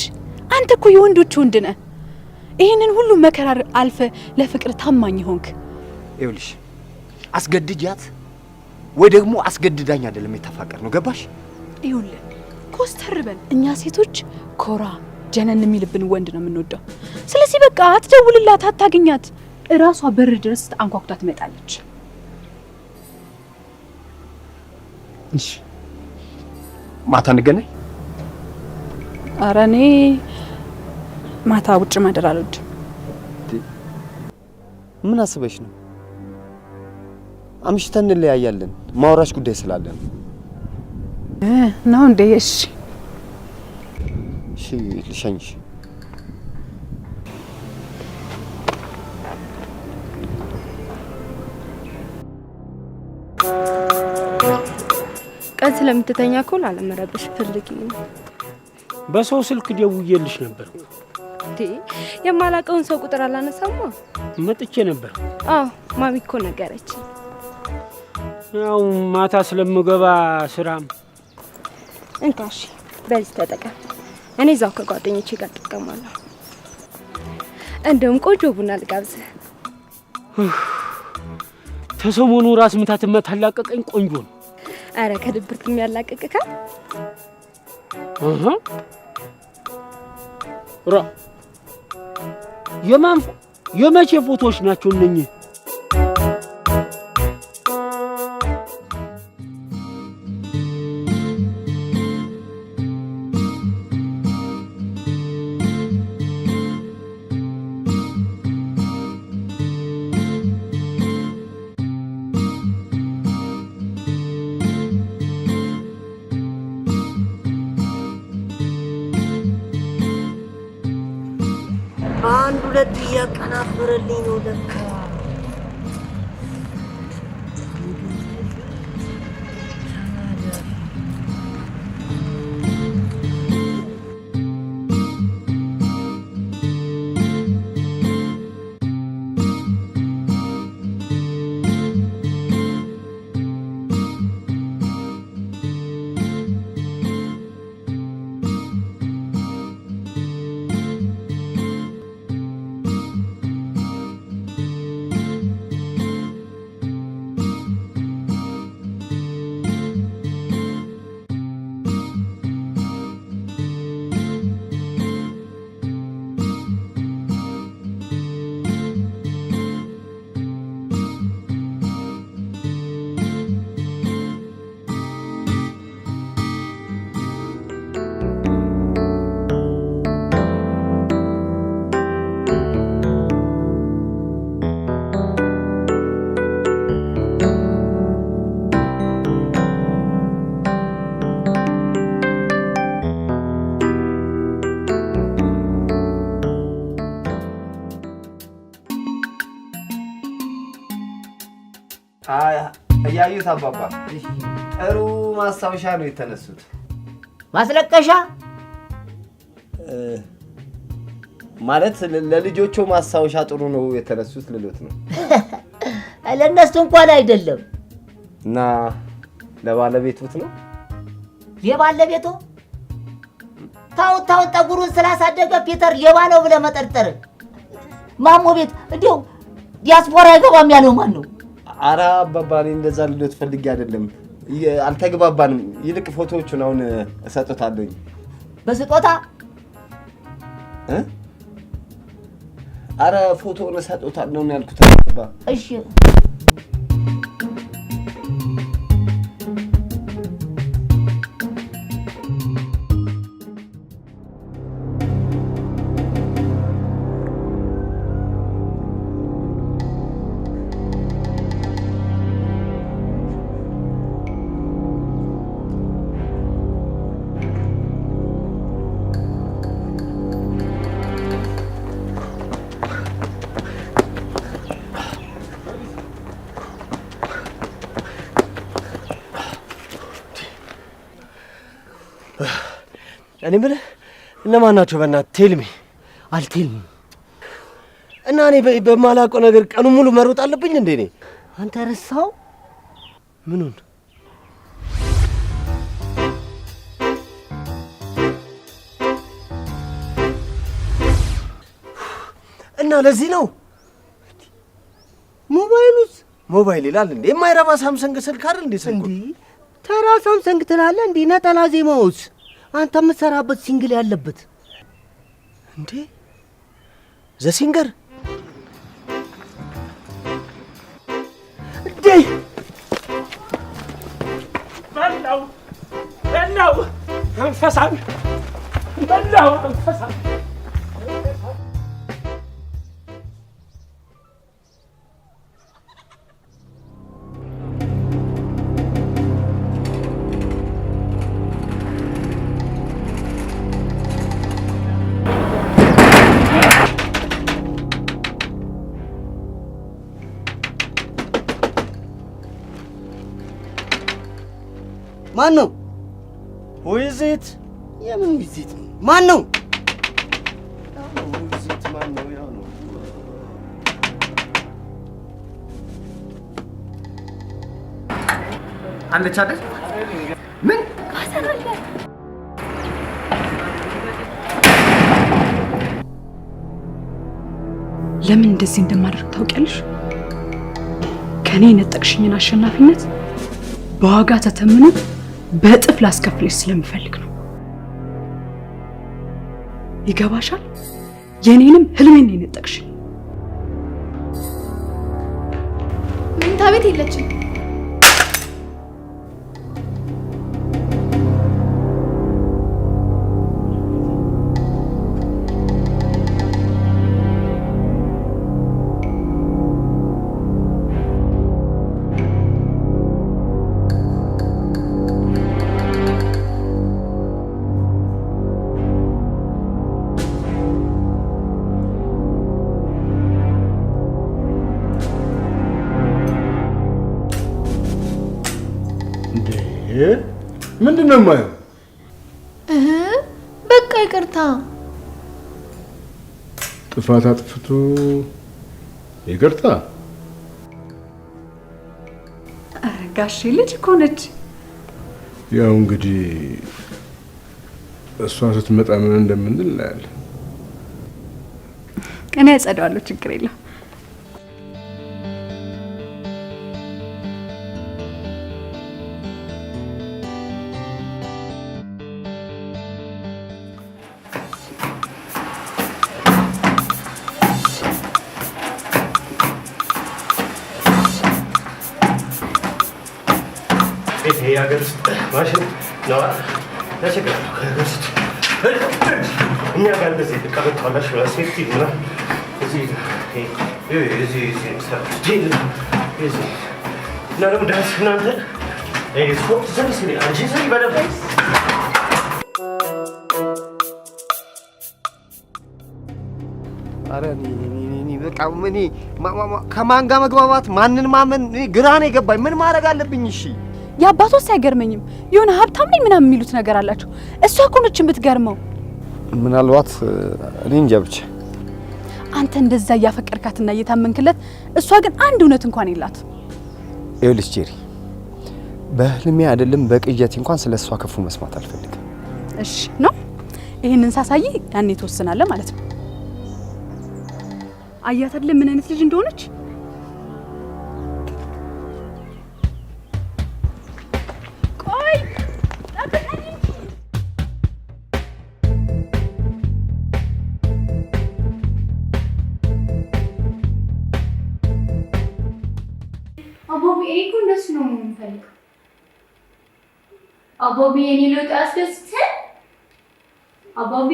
አንተ እኮ የወንዶች ወንድ ነህ። ይሄንን ሁሉ መከራር አልፈ ለፍቅር ታማኝ ሆንክ። ይኸውልሽ አስገድጃት ወይ ደግሞ አስገድዳኝ አይደለም የተፋቀር ነው። ገባሽ? ይኸውልህ ኮስተር በል። እኛ ሴቶች ኮራ ጀነን የሚልብን ወንድ ነው የምንወደው። ስለዚህ በቃ አትደውልላት፣ አታገኛት። እራሷ በር ድረስ አንኳኩታ ትመጣለች። እሺ ማታ እንገናኝ። ኧረ እኔ ማታ ውጭ ማደር አልወድም። ምን አስበሽ ነው? አምሽተን እንለያያለን። ማውራሽ ጉዳይ ስላለ ነው እንዴ? እሺ ልሸኝሽ። ቀን ስለምትተኛ እኮ ላለመረበሽ ፈልጊ። በሰው ስልክ ደውዬልሽ ነበር። የማላውቀውን ሰው ቁጥር አላነሳማ። መጥቼ ነበር። አዎ ማሚ እኮ ነገረች። ያው ማታ ስለምገባ ስራም እንካሽ በዚህ ተጠቀም። እኔ እዛው ከጓደኞቼ ጋር እጠቀማለሁ። እንደውም ቆንጆ ቡና ልጋብዝህ። ተሰሞኑ ራስ ምታት ታላቀቀኝ። ቆንጆ ነው። አረ ከድብርት የሚያላቅቅካ ራ የመቼ ፎቶዎች ናቸው እነኚህ? አንድ ሁለት እያቀናበረልኝ ነው ለካ። እያዩት አባባ ጥሩ ማስታወሻ ነው የተነሱት። ማስለቀሻ ማለት ለልጆቹ ማስታወሻ ጥሩ ነው የተነሱት ልሎት ነው። ለእነሱ እንኳን አይደለም። እና ለባለቤቱት ነው? የባለቤቱ ታው ጠጉሩን ስላሳደገ ፒተር ሌባ ነው ብለህ መጠርጠር። ማሞ ቤት እንዲያው ዲያስፖራ አይገባም ያለው ማን ነው? ኧረ አባባ እኔ እንደዛ ልሎት ፈልጌ አይደለም። አልተግባባንም። ይልቅ ፎቶዎቹን አሁን እሰጥታለሁ። በስጦታ ኧረ ፎቶውን እሰጥታለሁ ነው ያልኩት አባባ። እሺ እኔ የምልህ እነማን ናቸው? በእናትህ ቴልሚ አልቴልሚ እና እኔ በማላውቀው ነገር ቀኑ ሙሉ መሮጥ አለብኝ እንዴ? እኔ አንተ ረሳው ምኑን? እና ለዚህ ነው ሞባይሉስ? ሞባይል ይላል እንዴ? የማይረባ ሳምሰንግ ስልክ አይደል እንዴ? ስልኩ ተራ ሳምሰንግ ትላለህ እንዴ? ነጠላ ዜማውስ? አንተ የምትሰራበት ሲንግል ያለበት እንዴ? ዘሲንገር እንዴ? በላው አንፈሳም በላው አንፈሳም ማን ነው? ዊዚት የምን ዊዚት ነው? ማን ነው? ዊዚት ማን ነው? ያው ነው አለች አይደል? ምን ለምን እንደዚህ እንደማደርግ ታውቂያለሽ? ከኔ የነጠቅሽኝን አሸናፊነት በዋጋ ተተምኖ በእጥፍ ላስከፍልሽ ስለምፈልግ ነው። ይገባሻል? የኔንም ህልሜን ነው የነጠቅሽኝ። መኝታ ቤት የለችም። ምንድን ነው የማየው? በቃ ይቅርታ። ጥፋት አጥፍቶ ይቅርታ? ጋሼ ልጅ እኮ ነች። ያው እንግዲህ እሷ ስትመጣ ምን እንደምንል እናያለን። እኔ አጸዳዋለሁ፣ ችግር የለም። ይሄ ሀገር ውስጥ ማሽን ነው ያስቸግራል። እኛ ጋር እንደዚህ ቀበቷላሽ ሴፍቲ ምናምን እዚህ እና ደግሞ ዳንስ እናንተ ስፖርት ሰርስ አንቺ ስሪ በደንብ ኧረ በቃ ከማን ጋር መግባባት ማንን ማመን ግራ ነው የገባኝ። ምን ማድረግ አለብኝ? እሺ የአባቷስ አይገርመኝም። የሆነ ሀብታም ነኝ ምናምን የሚሉት ነገር አላቸው። እሷ እኮ ነች የምትገርመው። ምናልባት እኔ እንጃ ብቻ። አንተ እንደዛ እያፈቀርካትና እየታመንክለት፣ እሷ ግን አንድ እውነት እንኳን የላት። ይኸውልሽ ጄሪ፣ በህልሜ አይደለም በቅዠቴ እንኳን ስለሷ ክፉ መስማት አልፈልግም። እሺ ነው። ይሄንን ሳሳይ ያኔ ትወስናለህ ማለት ነው። አያት አይደለም ምን አይነት ልጅ እንደሆነች። ቆይ ጠብቀኝ። አቦቢ እኮ እንደሱ ነው የምፈልገው። አቦቢ የኔ ለውጥ አስደስተህ አቦቢ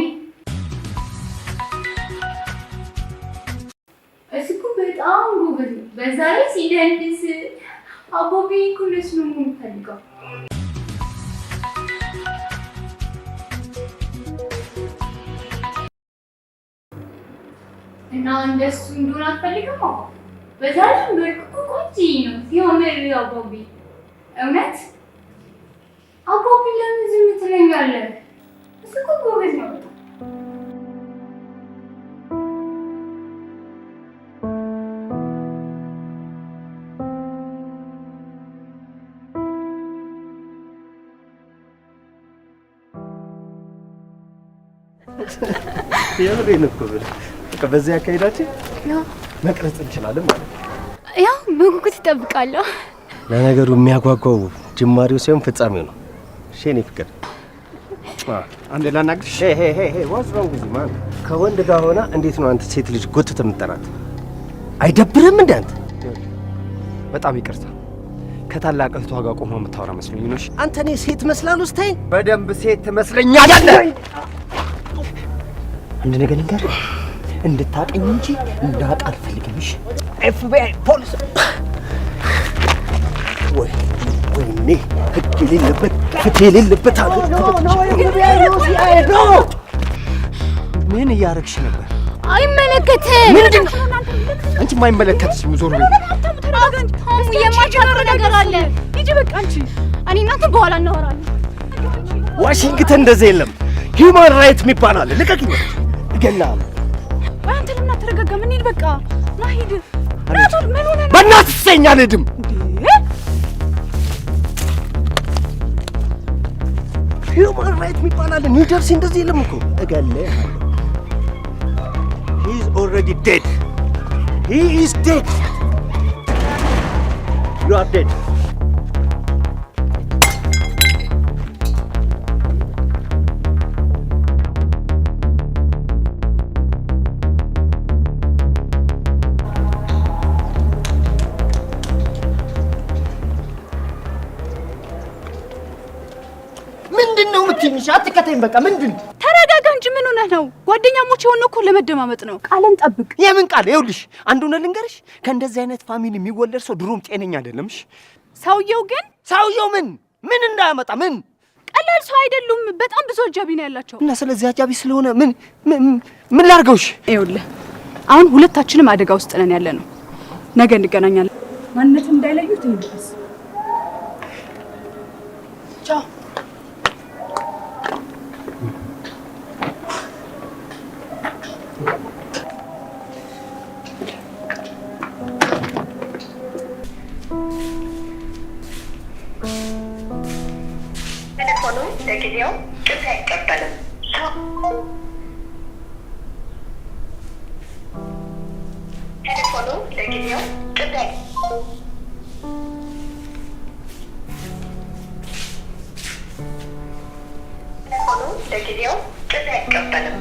እስኩ በጣም ጎበዝ ነው። በዛ ላይ ሲደንስ አቦቢ እኮ እንደሱ ነው የምፈልገው። እና እንደሱ እንደሆነ አትፈልግም? በዛ ላይ መልኩ ቆንጆ ነው ሲሆን አቦቢ እውነት አቦቢ ለምን ዝም ትለኛለህ? እስኩ ጎበዝ ነው በጣም። የምሬን እኮ በቃ በዚህ አካሄዳችን መቅረጽ እንችላለን ማለት ነው። ያው በጉጉት እጠብቃለሁ። ለነገሩ የሚያጓጓው ጅማሬው ሳይሆን ፍጻሜው ነው። እሺ የእኔ ፍቅር አንዴ ላናግርሽ። ዋትስ ሮንግ ዊዝ ዩ ማን? ከወንድ ጋር ሆና እንዴት ነው አንተ ሴት ልጅ ጎትተህ የምትጠራት? አይደብርም እንዴ አንተ? በጣም ይቅርታ ከታላቅ እህቷ ጋር ቆማ የምታወራ መስሎኝ ነው። እሺ አንተ እኔ ሴት መስላል ውስታይ በደንብ ሴት ትመስለኛለህ። አንድ ነገር ልንገርህ፣ እንድታቀኝ እንጂ እንዳጣ አልፈልግም። እሺ ኤፍቢአይ ፖሊስ ወይኔ ህግ የሌለበት ፍትህ የሌለበት ሀገር ምን እያደረግሽ ነበር? አይመለከትም። ምንድን ነው አንቺ የማይመለከትሽ? ዞር በይ። የማይቻለው ነገር አለ። ሂጂ በቃ አንቺ። እኔ እናንተ በኋላ እናወራለን። ዋሽንግተን እንደዚህ የለም። ሂውማን ራይት የሚባል አለ። ልቀቂኝ። እገላለሁ። ወይ አንተ ለምን አትረጋጋም? እንሂድ በቃ ና ሂድ። ናቶል ምን ሆነ ነው? በእናትሽ ተይኝ፣ አልሄድም። ሂውማን ራይት የሚባል አለ። ኒው ጀርሲ እንደዚህ የለም እኮ። እገልሃለሁ። He is already dead. He is dead. You are dead. ምንድነው የምትይኝ? አትከተይኝ። በቃ ምንድን ተረጋጋ እንጂ ምን ሆነህ ነው? ጓደኛሞች የሆነ እኮ ለመደማመጥ ነው። ቃልን ጠብቅ። የምን ቃል? ይኸውልሽ አንዱ ነው ልንገርሽ፣ ከእንደዚህ አይነት ፋሚሊ የሚወለድ ሰው ድሮም ጤነኛ አይደለም። እሺ ሰውየው ግን ምን እንዳያመጣ ምን ቀላል ሰው አይደሉም። በጣም ብዙ አጃቢ ነው ያላቸው እና ስለዚህ አጃቢ ስለሆነ ምን ላድርገውሽ? ይኸውልህ አሁን ሁለታችንም አደጋ ውስጥ ነን ያለ ነው። ነገ እንገናኛለን። ማንነትን እንዳይለዩት እንድረስ። ቻው። ለጊዜው ጥሪ አይቀበልም። ቴሌፎኑ ለጊዜው ጥሪ አይቀበልም።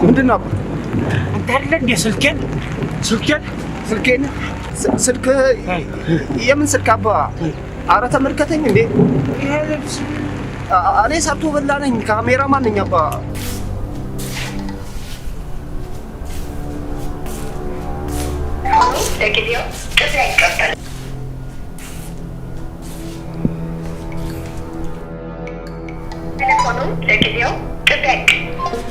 ምንድን ነው አንተ እንደ ስልኬን ስልክ የምን ስልክ አባ? ኧረ ተመልከተኝ እንዴ! ይሄ ልብስ እኔ ሰርቶ በላ ነኝ፣ ካሜራማን ነኝ አባ። ለጊዜው ጥሪ አይቀበልም። ቴሌፎኑ ለጊዜው ጥሪ አይቀበልም።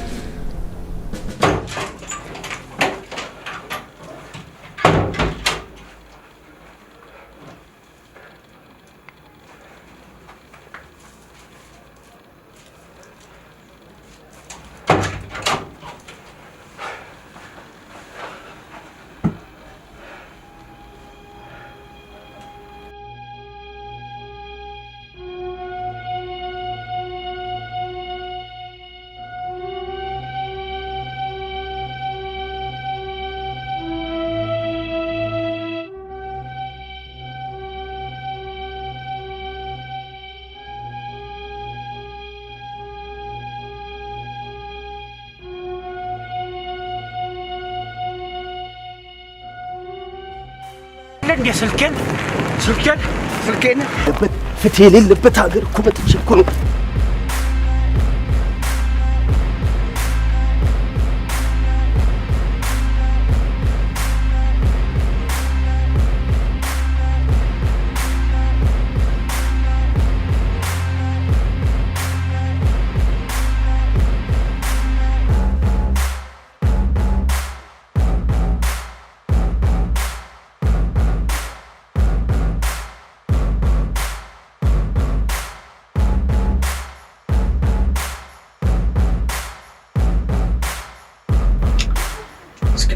እንደ ስልኬን ፍትህ የሌለበት ሀገር እኮ መጥቼ እኮ ነው።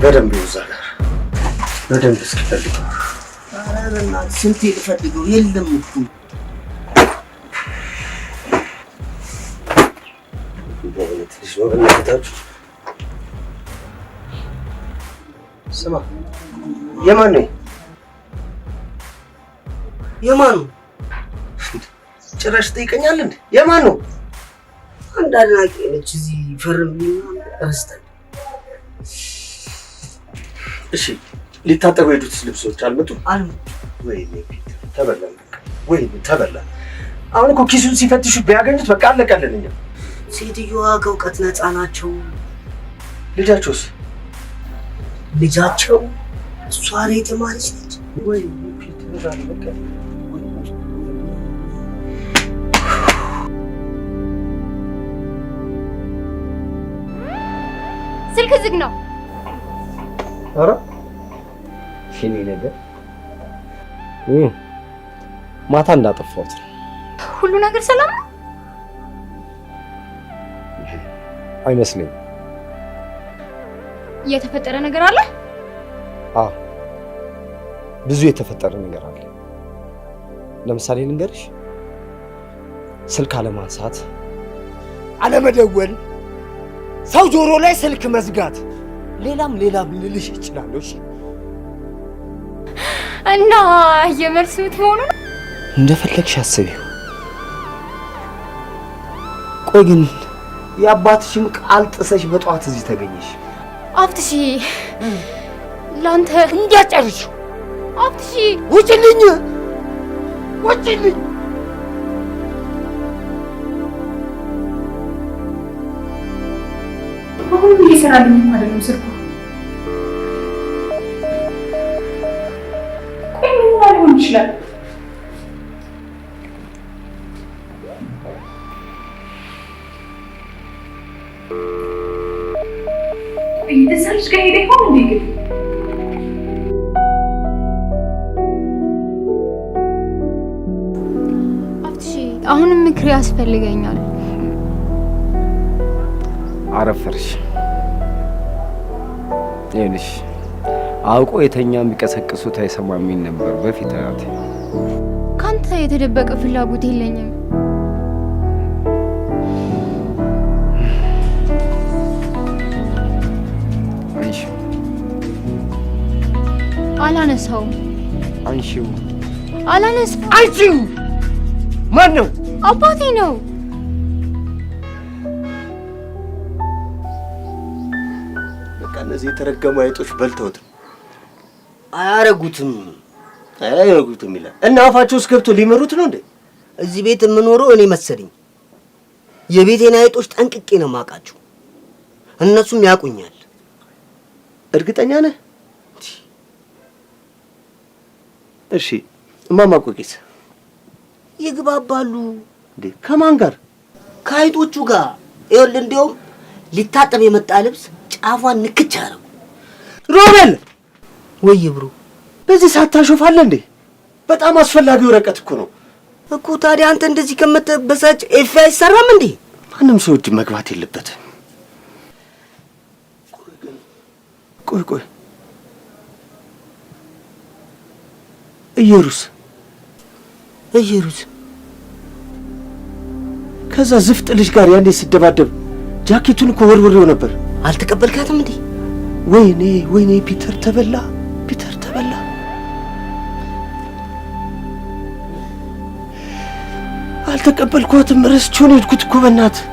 በደንብ ይውዛል። በደንብ እስኪፈልገው ኧረ በእናትህ ስንቴ ልፈልገው የለም እኮ ትንሽ ነው በእናታችሁ። ስማ የማን ነው? የማን ነው? ጭራሽ ትጠይቀኛለህ እንዴ? የማን ነው? አንድ አድናቂ ነች እዚህ ፈርምልኝ ረስታኝ። እሺ ሊታጠቡ የሄዱት ልብሶች አልመጡም? አልመጡም። ወይኔ ተበላ፣ ወይኔ ተበላ። አሁን እኮ ኪሱን ሲፈትሹ ቢያገኙት በቃ አለቀልን። እኛ ሴትዮዋ ከእውቀት ነፃ ናቸው። ልጃቸውስ? ልጃቸው እሷ ላይ የተማረች ነች። ወይ ስልክ ዝግ ነው። ኧረ ሽኔ ነገር ማታ እንዳጠፋሁት ሁሉ ነገር ሰላም ነው አይመስለኝም። የተፈጠረ ነገር አለ? አዎ ብዙ የተፈጠረ ነገር አለ። ለምሳሌ ልንገርሽ፣ ስልክ አለማንሳት፣ አለመደወል፣ ሰው ጆሮ ላይ ስልክ መዝጋት፣ ሌላም ልልሽ እችላለሁ። እሺ እና የመልስ ምት መሆኑ ነው? እንደፈለግሽ አስቢው። ቆይ ግን የአባትሽን ቃል ጥሰሽ በጠዋት እዚህ ተገኘሽ? አፍትሺ ላንተ እንዳጨርሽው። አፍትሺ ውጭልኝ፣ ውጭልኝ። አሁን እየሰራልኝ እኮ አይደለም ስልኩ። ቆይ ምን ሊሆን ይችላል? እዛ ልጅ ጋር ሄደ ይሆን እንዴ? ግን አፍትሺ አሁንም ምክር ያስፈልገኛል። አረፈርሽ። ይኸውልሽ አውቆ የተኛ የሚቀሰቅሱት አይሰማም የሚል ነበር በፊት አያቴ። ካንተ የተደበቀ ፍላጎት የለኝም። አላነሳውም። አንሺው። አላነሳውም። አንቺው ማን ነው? አባቴ ነው። በቃ እነዚህ የተረገሙ አይጦች በልተውት አያረጉትም ይላል እና አፋቸው ውስጥ ገብቶ ሊመሩት ነው እንዴ? እዚህ ቤት የምኖረው እኔ መሰለኝ። የቤቴን አይጦች ጠንቅቄ ነው የማውቃቸው። እነሱም ያውቁኛል። እርግጠኛ ነህ? እሺ እማማ ቆቂስ ይግባባሉ። እንዴ ከማን ጋር? ከአይጦቹ ጋር። ይኸውልህ እንዲያውም ሊታጠብ የመጣ ልብስ ጫፏን ንክቻ ነው። ሮቤል ወይ ብሩ በዚህ ሳታሾፋለህ እንዴ? በጣም አስፈላጊ ወረቀት እኮ ነው እኮ። ታዲያ አንተ እንደዚህ ከመተበሳጭ ኤፍ አይሰራም እንዴ? ማንም ሰው እጅ መግባት የለበትም። ቆይ እየሩስ ከዛ ዝፍጥ ልጅ ጋር ያኔ ሲደባደብ ጃኬቱን እኮ ወርውሬው ነበር። አልተቀበልካትም እንዴ? ወይኔ ፒተር ተበላ። አልተቀበልኳትም። ረስቼው ነው የሄድኩት እኮ በእናትህ።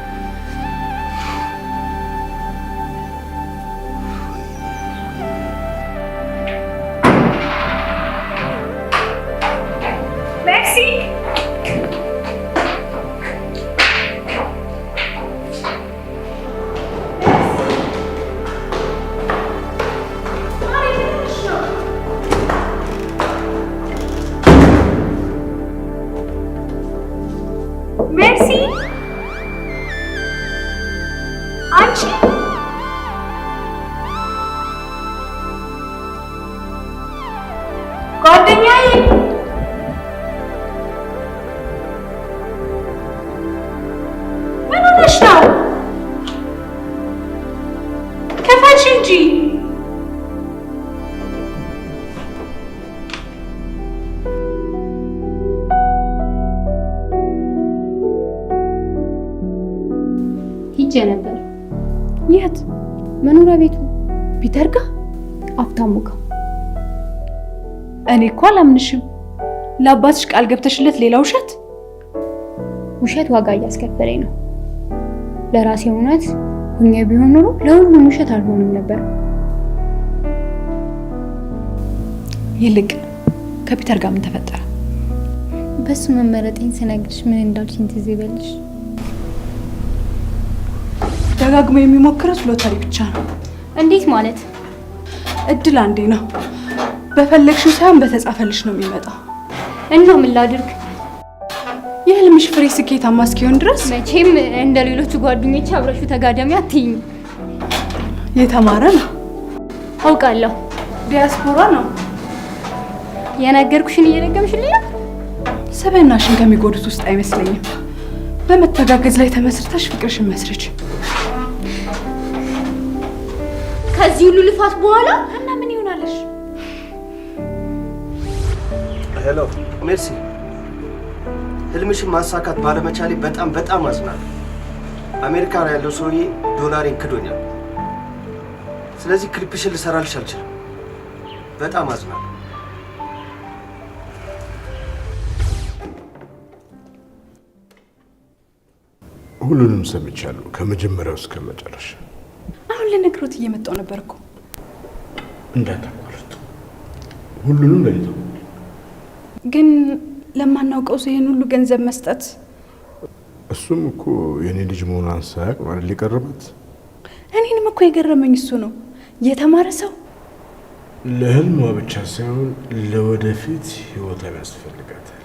ሂጄ ነበር። የት? መኖሪያ ቤቱ ፒተር ጋር? አፍታሙ ጋር። እኔ እኮ አላምንሽም። ለአባትሽ ቃል ገብተሽለት ሌላ ውሸት? ውሸት ዋጋ እያስከፈለኝ ነው። ለራሴ እውነት ሁኜ ቢሆን ኖሮ ለሁሉም ውሸት አልሆንም ነበር። ይልቅ ከፒተር ጋር ምን ተፈጠረ? በሱ መመረጤን ስነግርሽ ምን እንዳልሽኝ ትዝ ይበልሽ? ደጋግሞ የሚሞክሩት ሎተሪ ብቻ ነው። እንዴት ማለት? እድል አንዴ ነው። በፈለግሽው ሳይሆን በተጻፈልሽ ነው የሚመጣው። እና ምን ላድርግ? የህልምሽ ፍሬ ስኬታማ እስኪሆን ድረስ መቼም እንደ ሌሎቹ ጓደኞች አብረሹ ተጋዳሚ አትይኝ። የተማረ ነው አውቃለሁ። ዲያስፖራ ነው። የነገርኩሽን እየደገምሽልኝ ነው። ሰበናሽን ከሚጎዱት ውስጥ አይመስለኝም። በመተጋገዝ ላይ ተመስርተሽ ፍቅርሽን መስርች። ከዚህ ሁሉ ልፋት በኋላ እና ምን ይሆናለሽ? ሄሎ ሜርሲ፣ ህልምሽን ማሳካት ባለመቻሌ በጣም አዝናለሁ። አሜሪካ ላይ ያለው ሰውዬ ዶላሬን ክዶኛል። ስለዚህ ክሊፕሽን ልሰራልሽ አልችልም። በጣም አዝናለሁ። ሁሉንም ሰምቻለሁ ከመጀመሪያው እስከ መጨረሻ። አሁን ለነግሮት እየመጣው ነበር እኮ። እንዳታቋርጡ። ሁሉንም ለይተው ግን ለማናውቀው ሰው ይሄን ሁሉ ገንዘብ መስጠት። እሱም እኮ የኔ ልጅ መሆኗን ሳያውቅ ማለት ሊቀርባት። እኔንም እኮ የገረመኝ እሱ ነው። የተማረ ሰው ለህልሟ ብቻ ሳይሆን ለወደፊት ህይወቷ ያስፈልጋታል።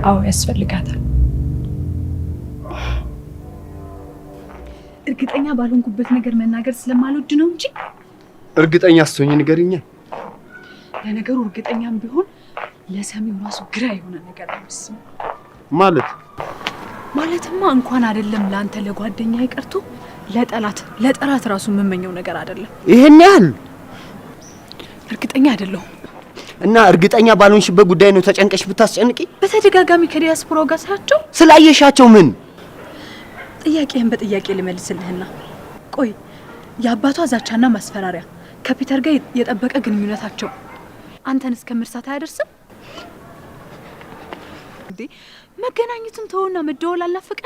አዎ ያስፈልጋታል። እርግጠኛ ባልሆንኩበት ነገር መናገር ስለማልወድ ነው እንጂ። እርግጠኛ ስትሆኚ ንገሪኛ። ለነገሩ እርግጠኛም ቢሆን ለሰሚው ራሱ ግራ የሆነ ነገር ነው ማለትማ እንኳን አይደለም ለአንተ ለጓደኛ ይቀርቶ ለጠላት ራሱ የምመኘው ነገር አይደለም። ይሄን ያህል እርግጠኛ አይደለሁም። እና እርግጠኛ ባልሆንሽበት ጉዳይ ነው ተጨንቀሽ ብታስጨንቂ? በተደጋጋሚ ከዲያስፖራው ጋር ሳያቸው ስላየሻቸው ምን? ጥያቄህን በጥያቄ ልመልስልህና፣ ቆይ የአባቷ ዛቻና ማስፈራሪያ ከፒተር ጋር የጠበቀ ግንኙነታቸው አንተን እስከ መርሳት አያደርስም እንዴ? መገናኘቱን ተወውና መደወል አላፈቀ?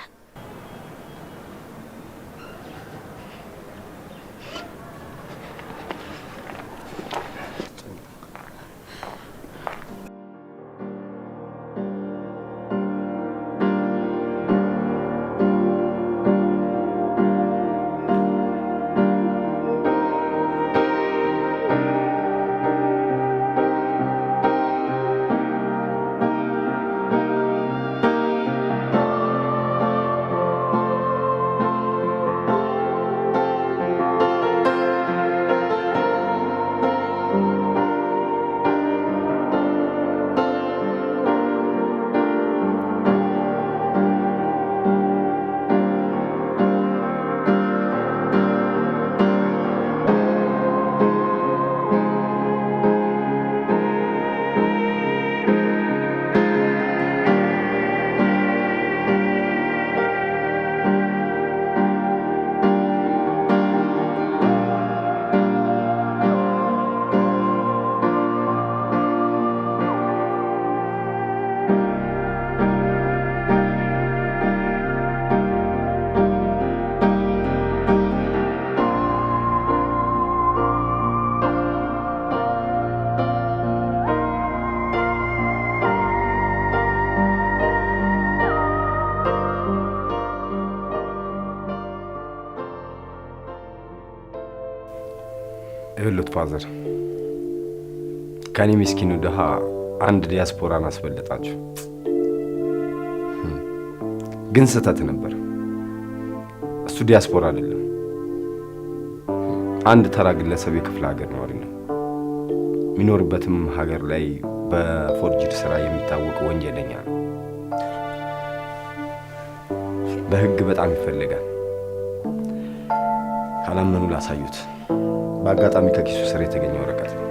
ፋዘር ከኔ ምስኪኑ ድሃ አንድ ዲያስፖራን አስበልጣችሁ። ግን ስህተት ነበር። እሱ ዲያስፖራ አይደለም፣ አንድ ተራ ግለሰብ የክፍለ ሀገር ነዋሪ ነው። የሚኖርበትም ሀገር ላይ በፎርጅድ ስራ የሚታወቅ ወንጀለኛ ነው። በህግ በጣም ይፈልጋል። ካላመኑ ላሳዩት። በአጋጣሚ ከኪሱ ስር የተገኘ ወረቀት ነው።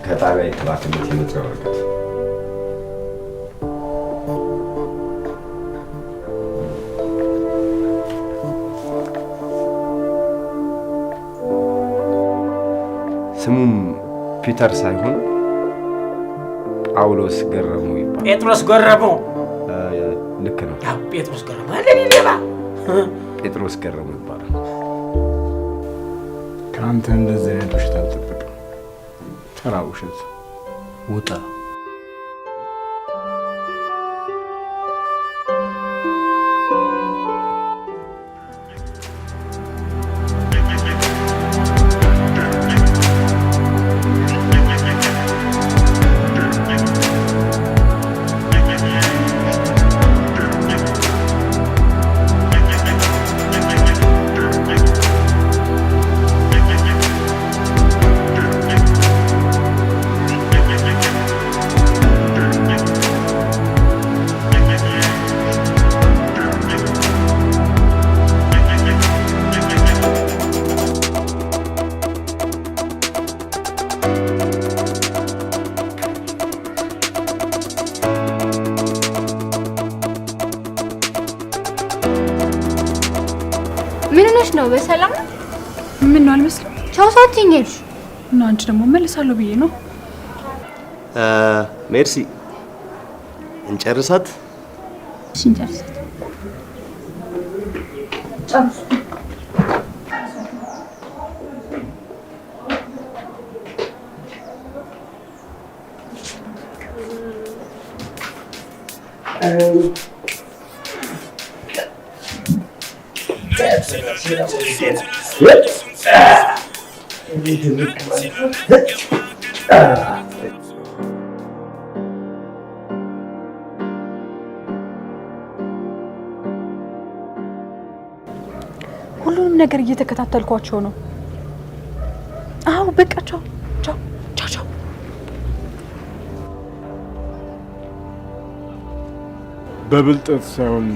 ከጣቢያ የተላከለት የመጥሪያ ወረቀት። ስሙም ፒተር ሳይሆን ጳውሎስ ገረሙ ይባላል። ጴጥሮስ ገረሙ። ልክ ነው። ያው ጴጥሮስ ገረሙ አለኝ ሌባ ጴጥሮስ ገረሙ ይባላል። ከአንተ እንደዚህ አይነት ውሸት አልጠብቅም። ተራ ውሸት። ውጣ። ነው? በሰላም ነው? ምን ነው አልመስልም? ቻው ሳትይኝ ሄድሽ እና አንቺ ደግሞ መልሳለሁ ብዬ ነው። ሜርሲ እንጨርሳት። እሺ እንጨርሳት። ጨርሱ። ሁሉንም ነገር እየተከታተልኳቸው ነው። አዎ በቃ ቻው ቻው ቻው ቻው። በብልጠት ሳይሆን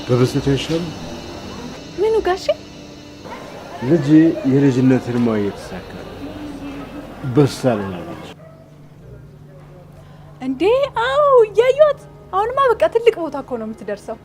በብስለት አይሻልም? ምኑ ጋሼ? ልጅ የልጅነት ህልሟ እየተሳካ በሳለች እንዴ? አዎ እያዩት። አሁንማ በቃ ትልቅ ቦታ እኮ ነው የምትደርሰው።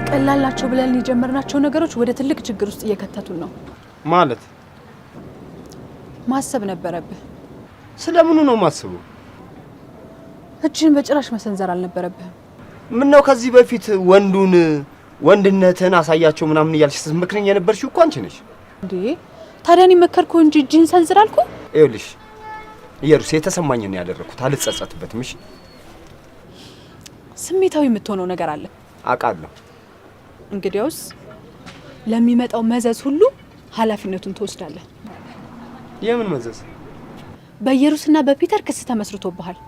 ቀላላቸው ብለን የጀመርናቸው ነገሮች ወደ ትልቅ ችግር ውስጥ እየከተቱን ነው። ማለት ማሰብ ነበረብህ። ስለምኑ ነው ማስበው? እጅን በጭራሽ መሰንዘር አልነበረብህም። ምን ነው ከዚህ በፊት ወንድነትን አሳያቸው ምናምን እያልሽ ስትመክረኝ የነበርሽው እኮ አንቺ ነሽ እንዴ? ታዲያ እኔ መከርኩህ እንጂ እጅን ሰንዝር አልኩህ? ይኸውልሽ ኢየሩስ የተሰማኝን ነው ያደረኩት፣ አልጸጸትበትም። እሺ ስሜታዊ የምትሆነው ነገር አለ አውቃለሁ። እንግዲያውስ ለሚመጣው መዘዝ ሁሉ ኃላፊነቱን ትወስዳለህ። የምን መዘዝ? በኢየሩስና በፒተር ክስ ተመስርቶብሃል።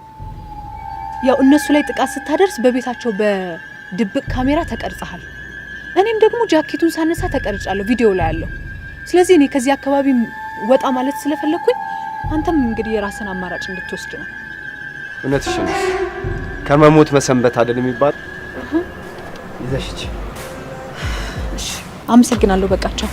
ያው እነሱ ላይ ጥቃት ስታደርስ በቤታቸው በድብቅ ካሜራ ተቀርጸሃል። እኔም ደግሞ ጃኬቱን ሳነሳ ተቀርጫለሁ፣ ቪዲዮ ላይ ያለው። ስለዚህ እኔ ከዚህ አካባቢ ወጣ ማለት ስለፈለኩኝ አንተም እንግዲህ የራስን አማራጭ እንድትወስድ ነው። እውነትሽ ነው። ከመሞት መሰንበት አይደል የሚባል? ይዘሽች። እሺ አመሰግናለሁ። በቃቸው።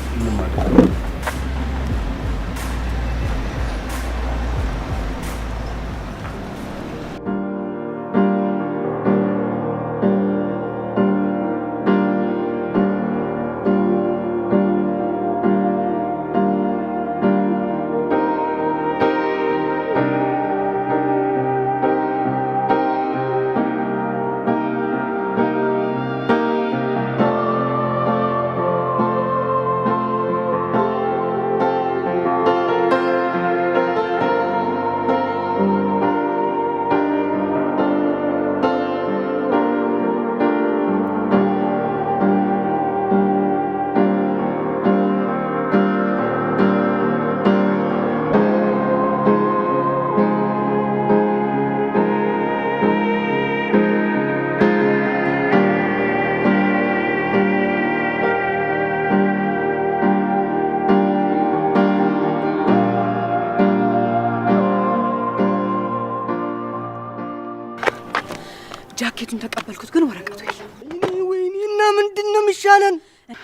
የሚሻለን?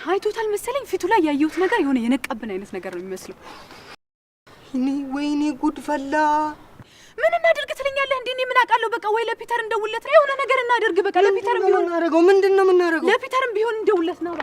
አይቶታል መሰለኝ ፊቱ ላይ ያየሁት ነገር የሆነ የነቀብን አይነት ነገር ነው የሚመስለው። ወይኔ ጉድ ፈላ። ምን እናድርግ ትለኛለህ እንዴ? እኔ ምን አውቃለሁ? በቃ ወይ ለፒተር እንደውለት ነው የሆነ ነገር እናድርግ። በቃ ለፒተርም ቢሆን እናደርገው። ምንድነው የምናደርገው? ለፒተርም ቢሆን እንደውለት ነው።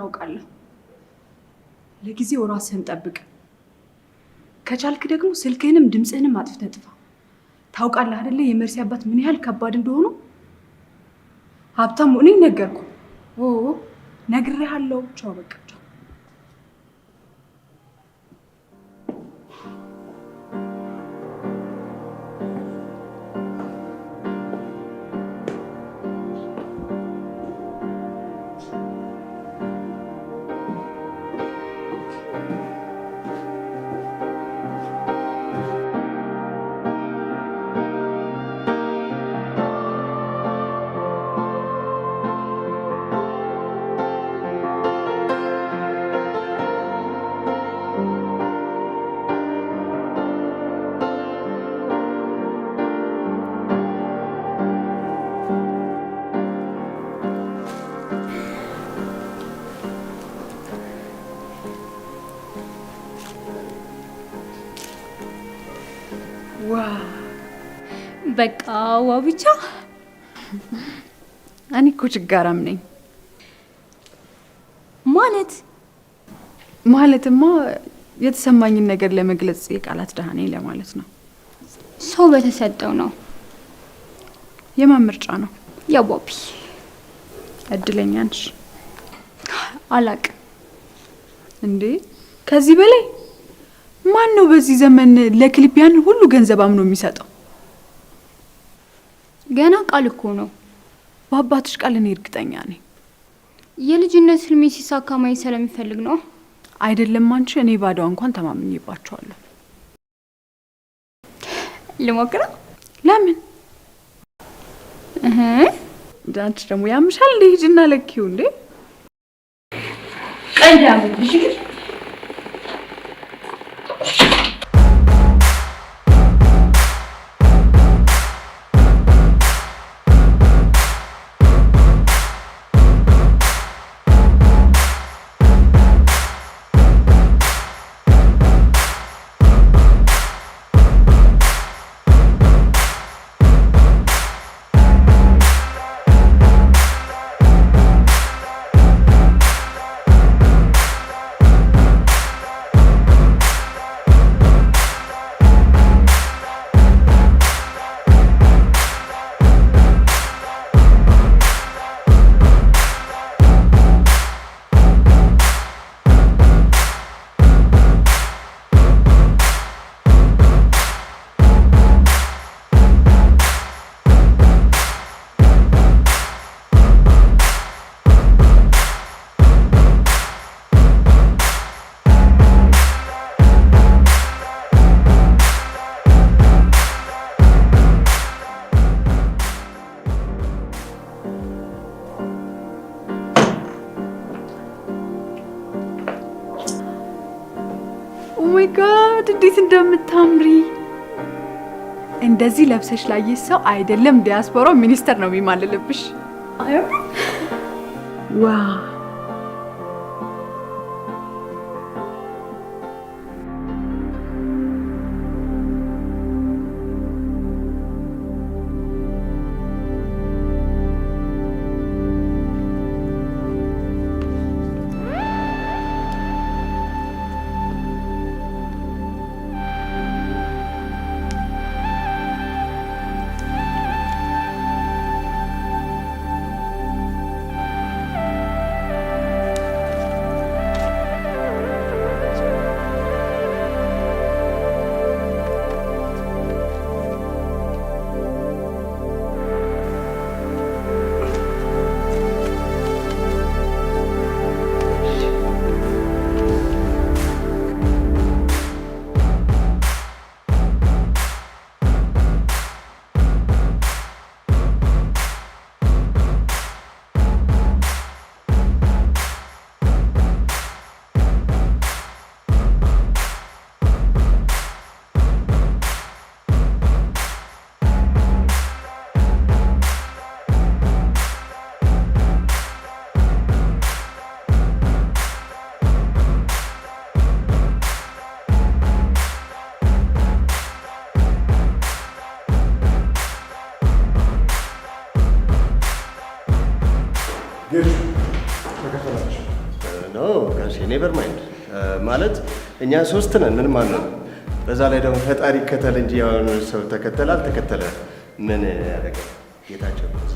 አውቃለሁ። ለጊዜው ራስህን ጠብቅ። ከቻልክ ደግሞ ስልክህንም ድምጽህንም አጥፍተህ ጥፋ። ታውቃለህ አይደለ የመርሲ አባት ምን ያህል ከባድ እንደሆኑ? ሀብታሙ እኔ ነገርኩ። ነግሬሃለሁ። ቻው በቃ። በቃ ዋው ብቻ። እኔ እኮ ችጋራም ነኝ ማለትማ የተሰማኝን ነገር ለመግለጽ የቃላት ደሃ ነኝ ለማለት ነው። ሰው በተሰጠው ነው። የማን ምርጫ ነው? ያባቢ እድለኛ ነሽ። አላቅም እንዴ ከዚህ በላይ ማን ነው በዚህ ዘመን ለክሊፕ ያን ሁሉ ገንዘብ አምኖ የሚሰጠው? ገና ቃል እኮ ነው። በአባትሽ ቃል እኔ እርግጠኛ ነኝ። የልጅነት ህልሜ ሲሳካ ማየት ስለሚፈልግ ነው አይደለም? አንቺ እኔ ባዳው እንኳን ተማምኜባቸዋለሁ። ልሞክረው? ለምን? አንቺ ደግሞ ያምሻል እንዴ? ሂጂና ለኪው እንዴ ቀንዳም ልጅ ኦማይ ጋድ እንዴት እንደምታምሪ! እንደዚህ ለብሰሽ ላየሽ ሰው አይደለም ዲያስፖራው ሚኒስተር ነው የሚማልልብሽ። ዋው ኔቨር ማይንድ ማለት እኛ 3 ነን ምንም አንሆንም። በዛ ላይ ደግሞ ፈጣሪ ከተል እንጂ ያው ሰው ተከተለ አልተከተለ ምን ያደርጋል? ጌታቸው እዛ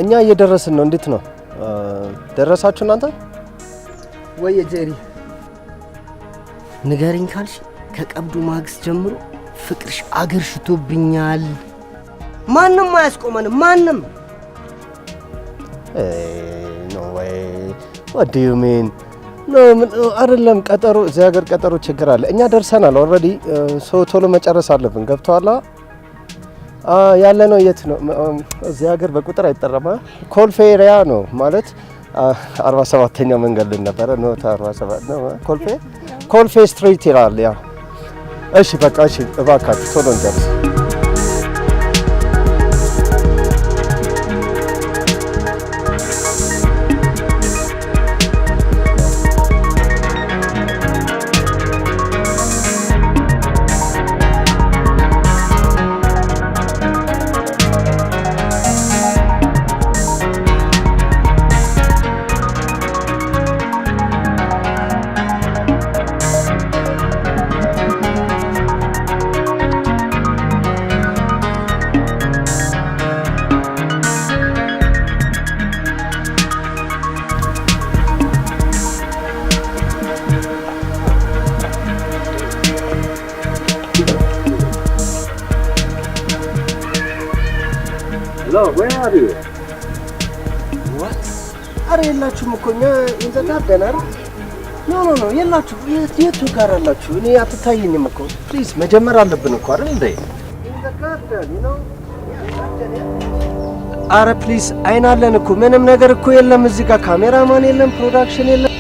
እኛ እየደረስን ነው። እንዴት ነው ደረሳችሁ እናንተ? ወይ ጄሪ ንገሪኝ ካልሽ ከቀብዱ ማግስት ጀምሮ ፍቅርሽ አገር ሽቶብኛል። ማንም አያስቆመንም ማንም። ኖ ወይ what do you mean? አይደለም ቀጠሮ እዚህ ሀገር ቀጠሮ ችግር አለ። እኛ ደርሰናል ኦልሬዲ። ሰው ቶሎ መጨረስ አለብን። ገብቷላ? ያለ ነው የት ነው? እዚህ ሀገር በቁጥር አይጠራም። ኮልፌ ኤሪያ ነው ማለት 47ኛው መንገድ ነበረ ነው 47 ነው። ኮልፌ ስትሪት ይላል ያ። እሺ በቃ እሺ፣ እባካችሁ ቶሎ እንጨርስ። Hello, where are you? What? አረ የላችሁም እኮ እኛ እንዘጋደናል። ኖ የላችሁ። የቱ ጋር አላችሁ? እኔ አትታየኝም እኮ። ፕሊዝ መጀመር አለብን እኮ አይደል እንዴ? አረ ፕሊዝ አይናለን እኮ ምንም ነገር እኮ የለም እዚህ ጋር ካሜራማን የለም፣ ፕሮዳክሽን የለም።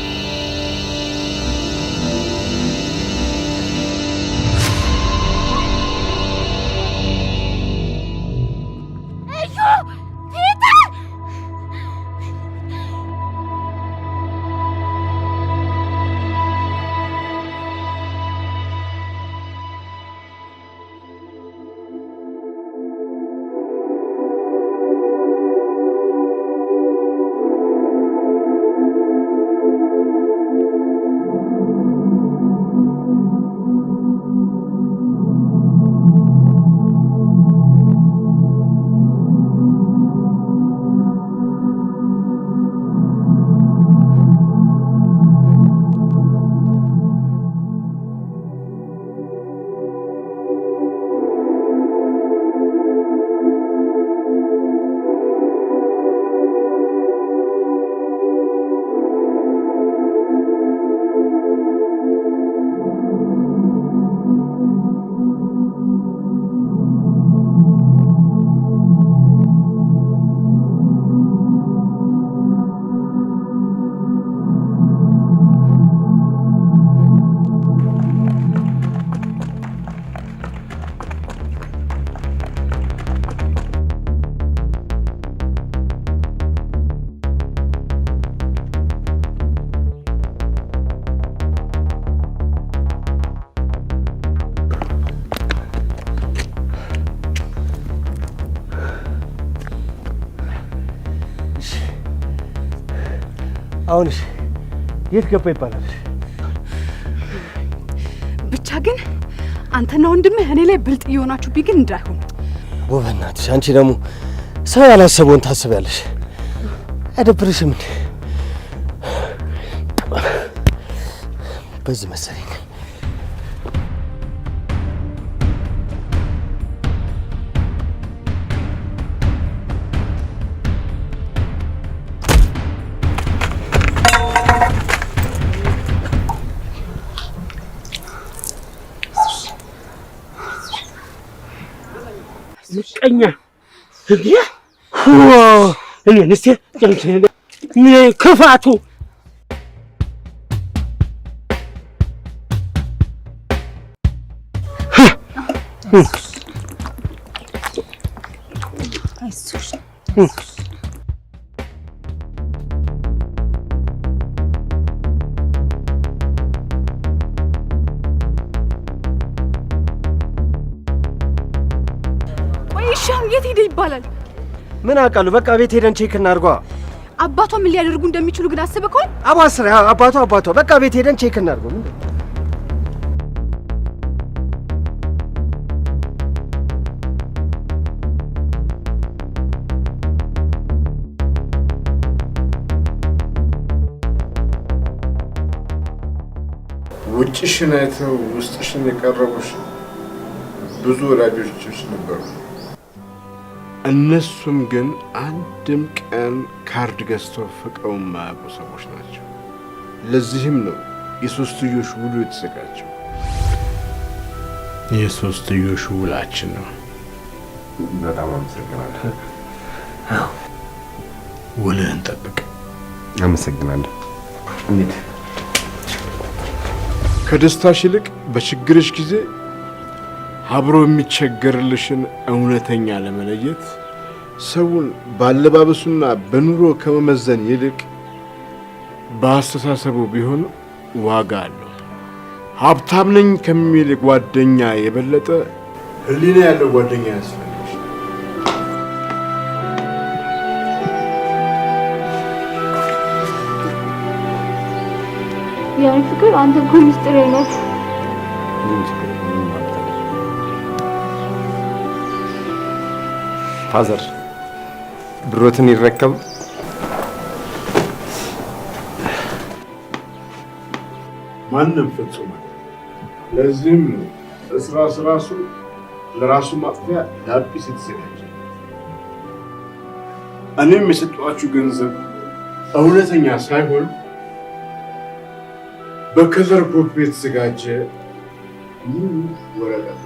አሁንስ የት ገባ ይባላል? ብቻ ግን አንተና ወንድምህ እኔ ላይ ብልጥ እየሆናችሁብኝ ግን እንዳይሆን። በእናትሽ አንቺ ደግሞ ሰው ያላሰበውን ታስቢያለሽ። አይደብርሽም እንዴ? በዚህ መሰለኝ ምቀኛ እንዴ! እኔ ንስቴ ክፋቱ ቆይሻም የት ሄደ ይባላል? ምን አውቃለሁ። በቃ ቤት ሄደን ቼክ እናድርጓ። አባቷ ምን ሊያደርጉ እንደሚችሉ ግን አስበከው? አባቷ በቃ ቤት ሄደን ቼክ እናድርጓ። ውጭሽን አይተው ውስጥሽን የቀረቡሽ ብዙ ወላጆችሽ ነበሩ። እነሱም ግን አንድም ቀን ካርድ ገዝተው ፍቅረው የማያውቁ ሰዎች ናቸው። ለዚህም ነው የሶስትዮሽ ውሉ የተዘጋጀው። የሶስትዮሽ ውላችን ነው። በጣም አመሰግናለሁ። ውልህን ጠብቅ። አመሰግናለሁ። እንዴት ከደስታሽ ይልቅ በችግርሽ ጊዜ አብሮ የሚቸገርልሽን እውነተኛ ለመለየት ሰውን ባለባበሱና በኑሮ ከመመዘን ይልቅ በአስተሳሰቡ ቢሆን ዋጋ አለው። ሀብታም ነኝ ከሚል ጓደኛ የበለጠ ሕሊና ያለው ጓደኛ ያስፈልግሽ። ያኔ ፍቅር አንተ እኮ ሚስጥር ነህ። ፋዘር ብሮትን ይረከብ። ማንም ፍጹም ለዚህም ራሱ ለራሱ ማጥፊያ ላጲስ የተዘጋጀ። እኔም የሰጧችሁ ገንዘብ እውነተኛ ሳይሆን በከዘር ኮፒ የተዘጋጀ ወረቀት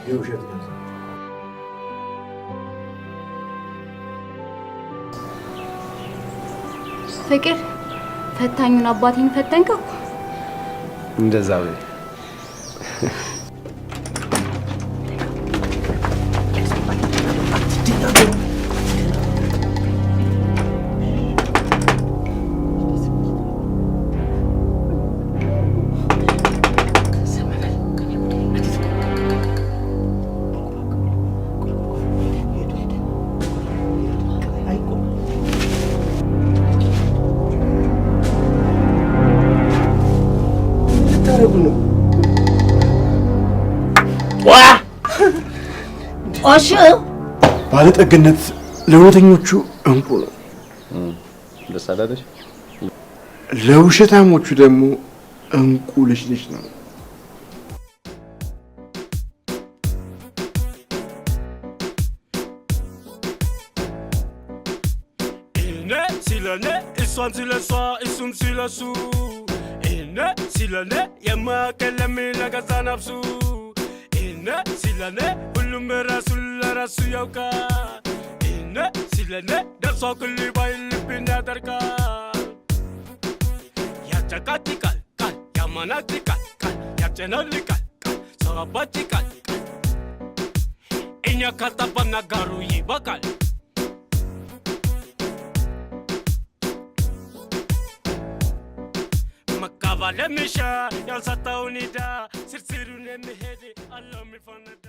የውሸት ገንዘብ። ፍቅር ፈታኙን አባቴን ፈተንከው። እንደዛ ወይ ባለጠግነት ለእውነተኞቹ እንቁ ነው። ደስ አላለሽ? ለውሸታሞቹ ደግሞ እንቁ ልጅ ነው። ሲለኔ እሷን ስለሷ እሱም ስለሱ እነ ሲለኔ የማከለም ለገዛ ነፍሱ እነ ሲለኔ ሁሉም ራሱን ለራሱ ያውቃል። እነ ሲለኔ ደርሶ ኩል ባይ ልብን ያደርጋል። ያጨቃጭቃል ቃል ያመናጭቃል ቃል ያጨናንቃል ቃል ሰው አባጭቃል ቃል እኛ ካልጠባን ነገሩ ይበቃል። መካባል የሚሻ ያልሰጠውን ሂዳ ስርስሩን የሚሄድ አለው የሚፈነዳ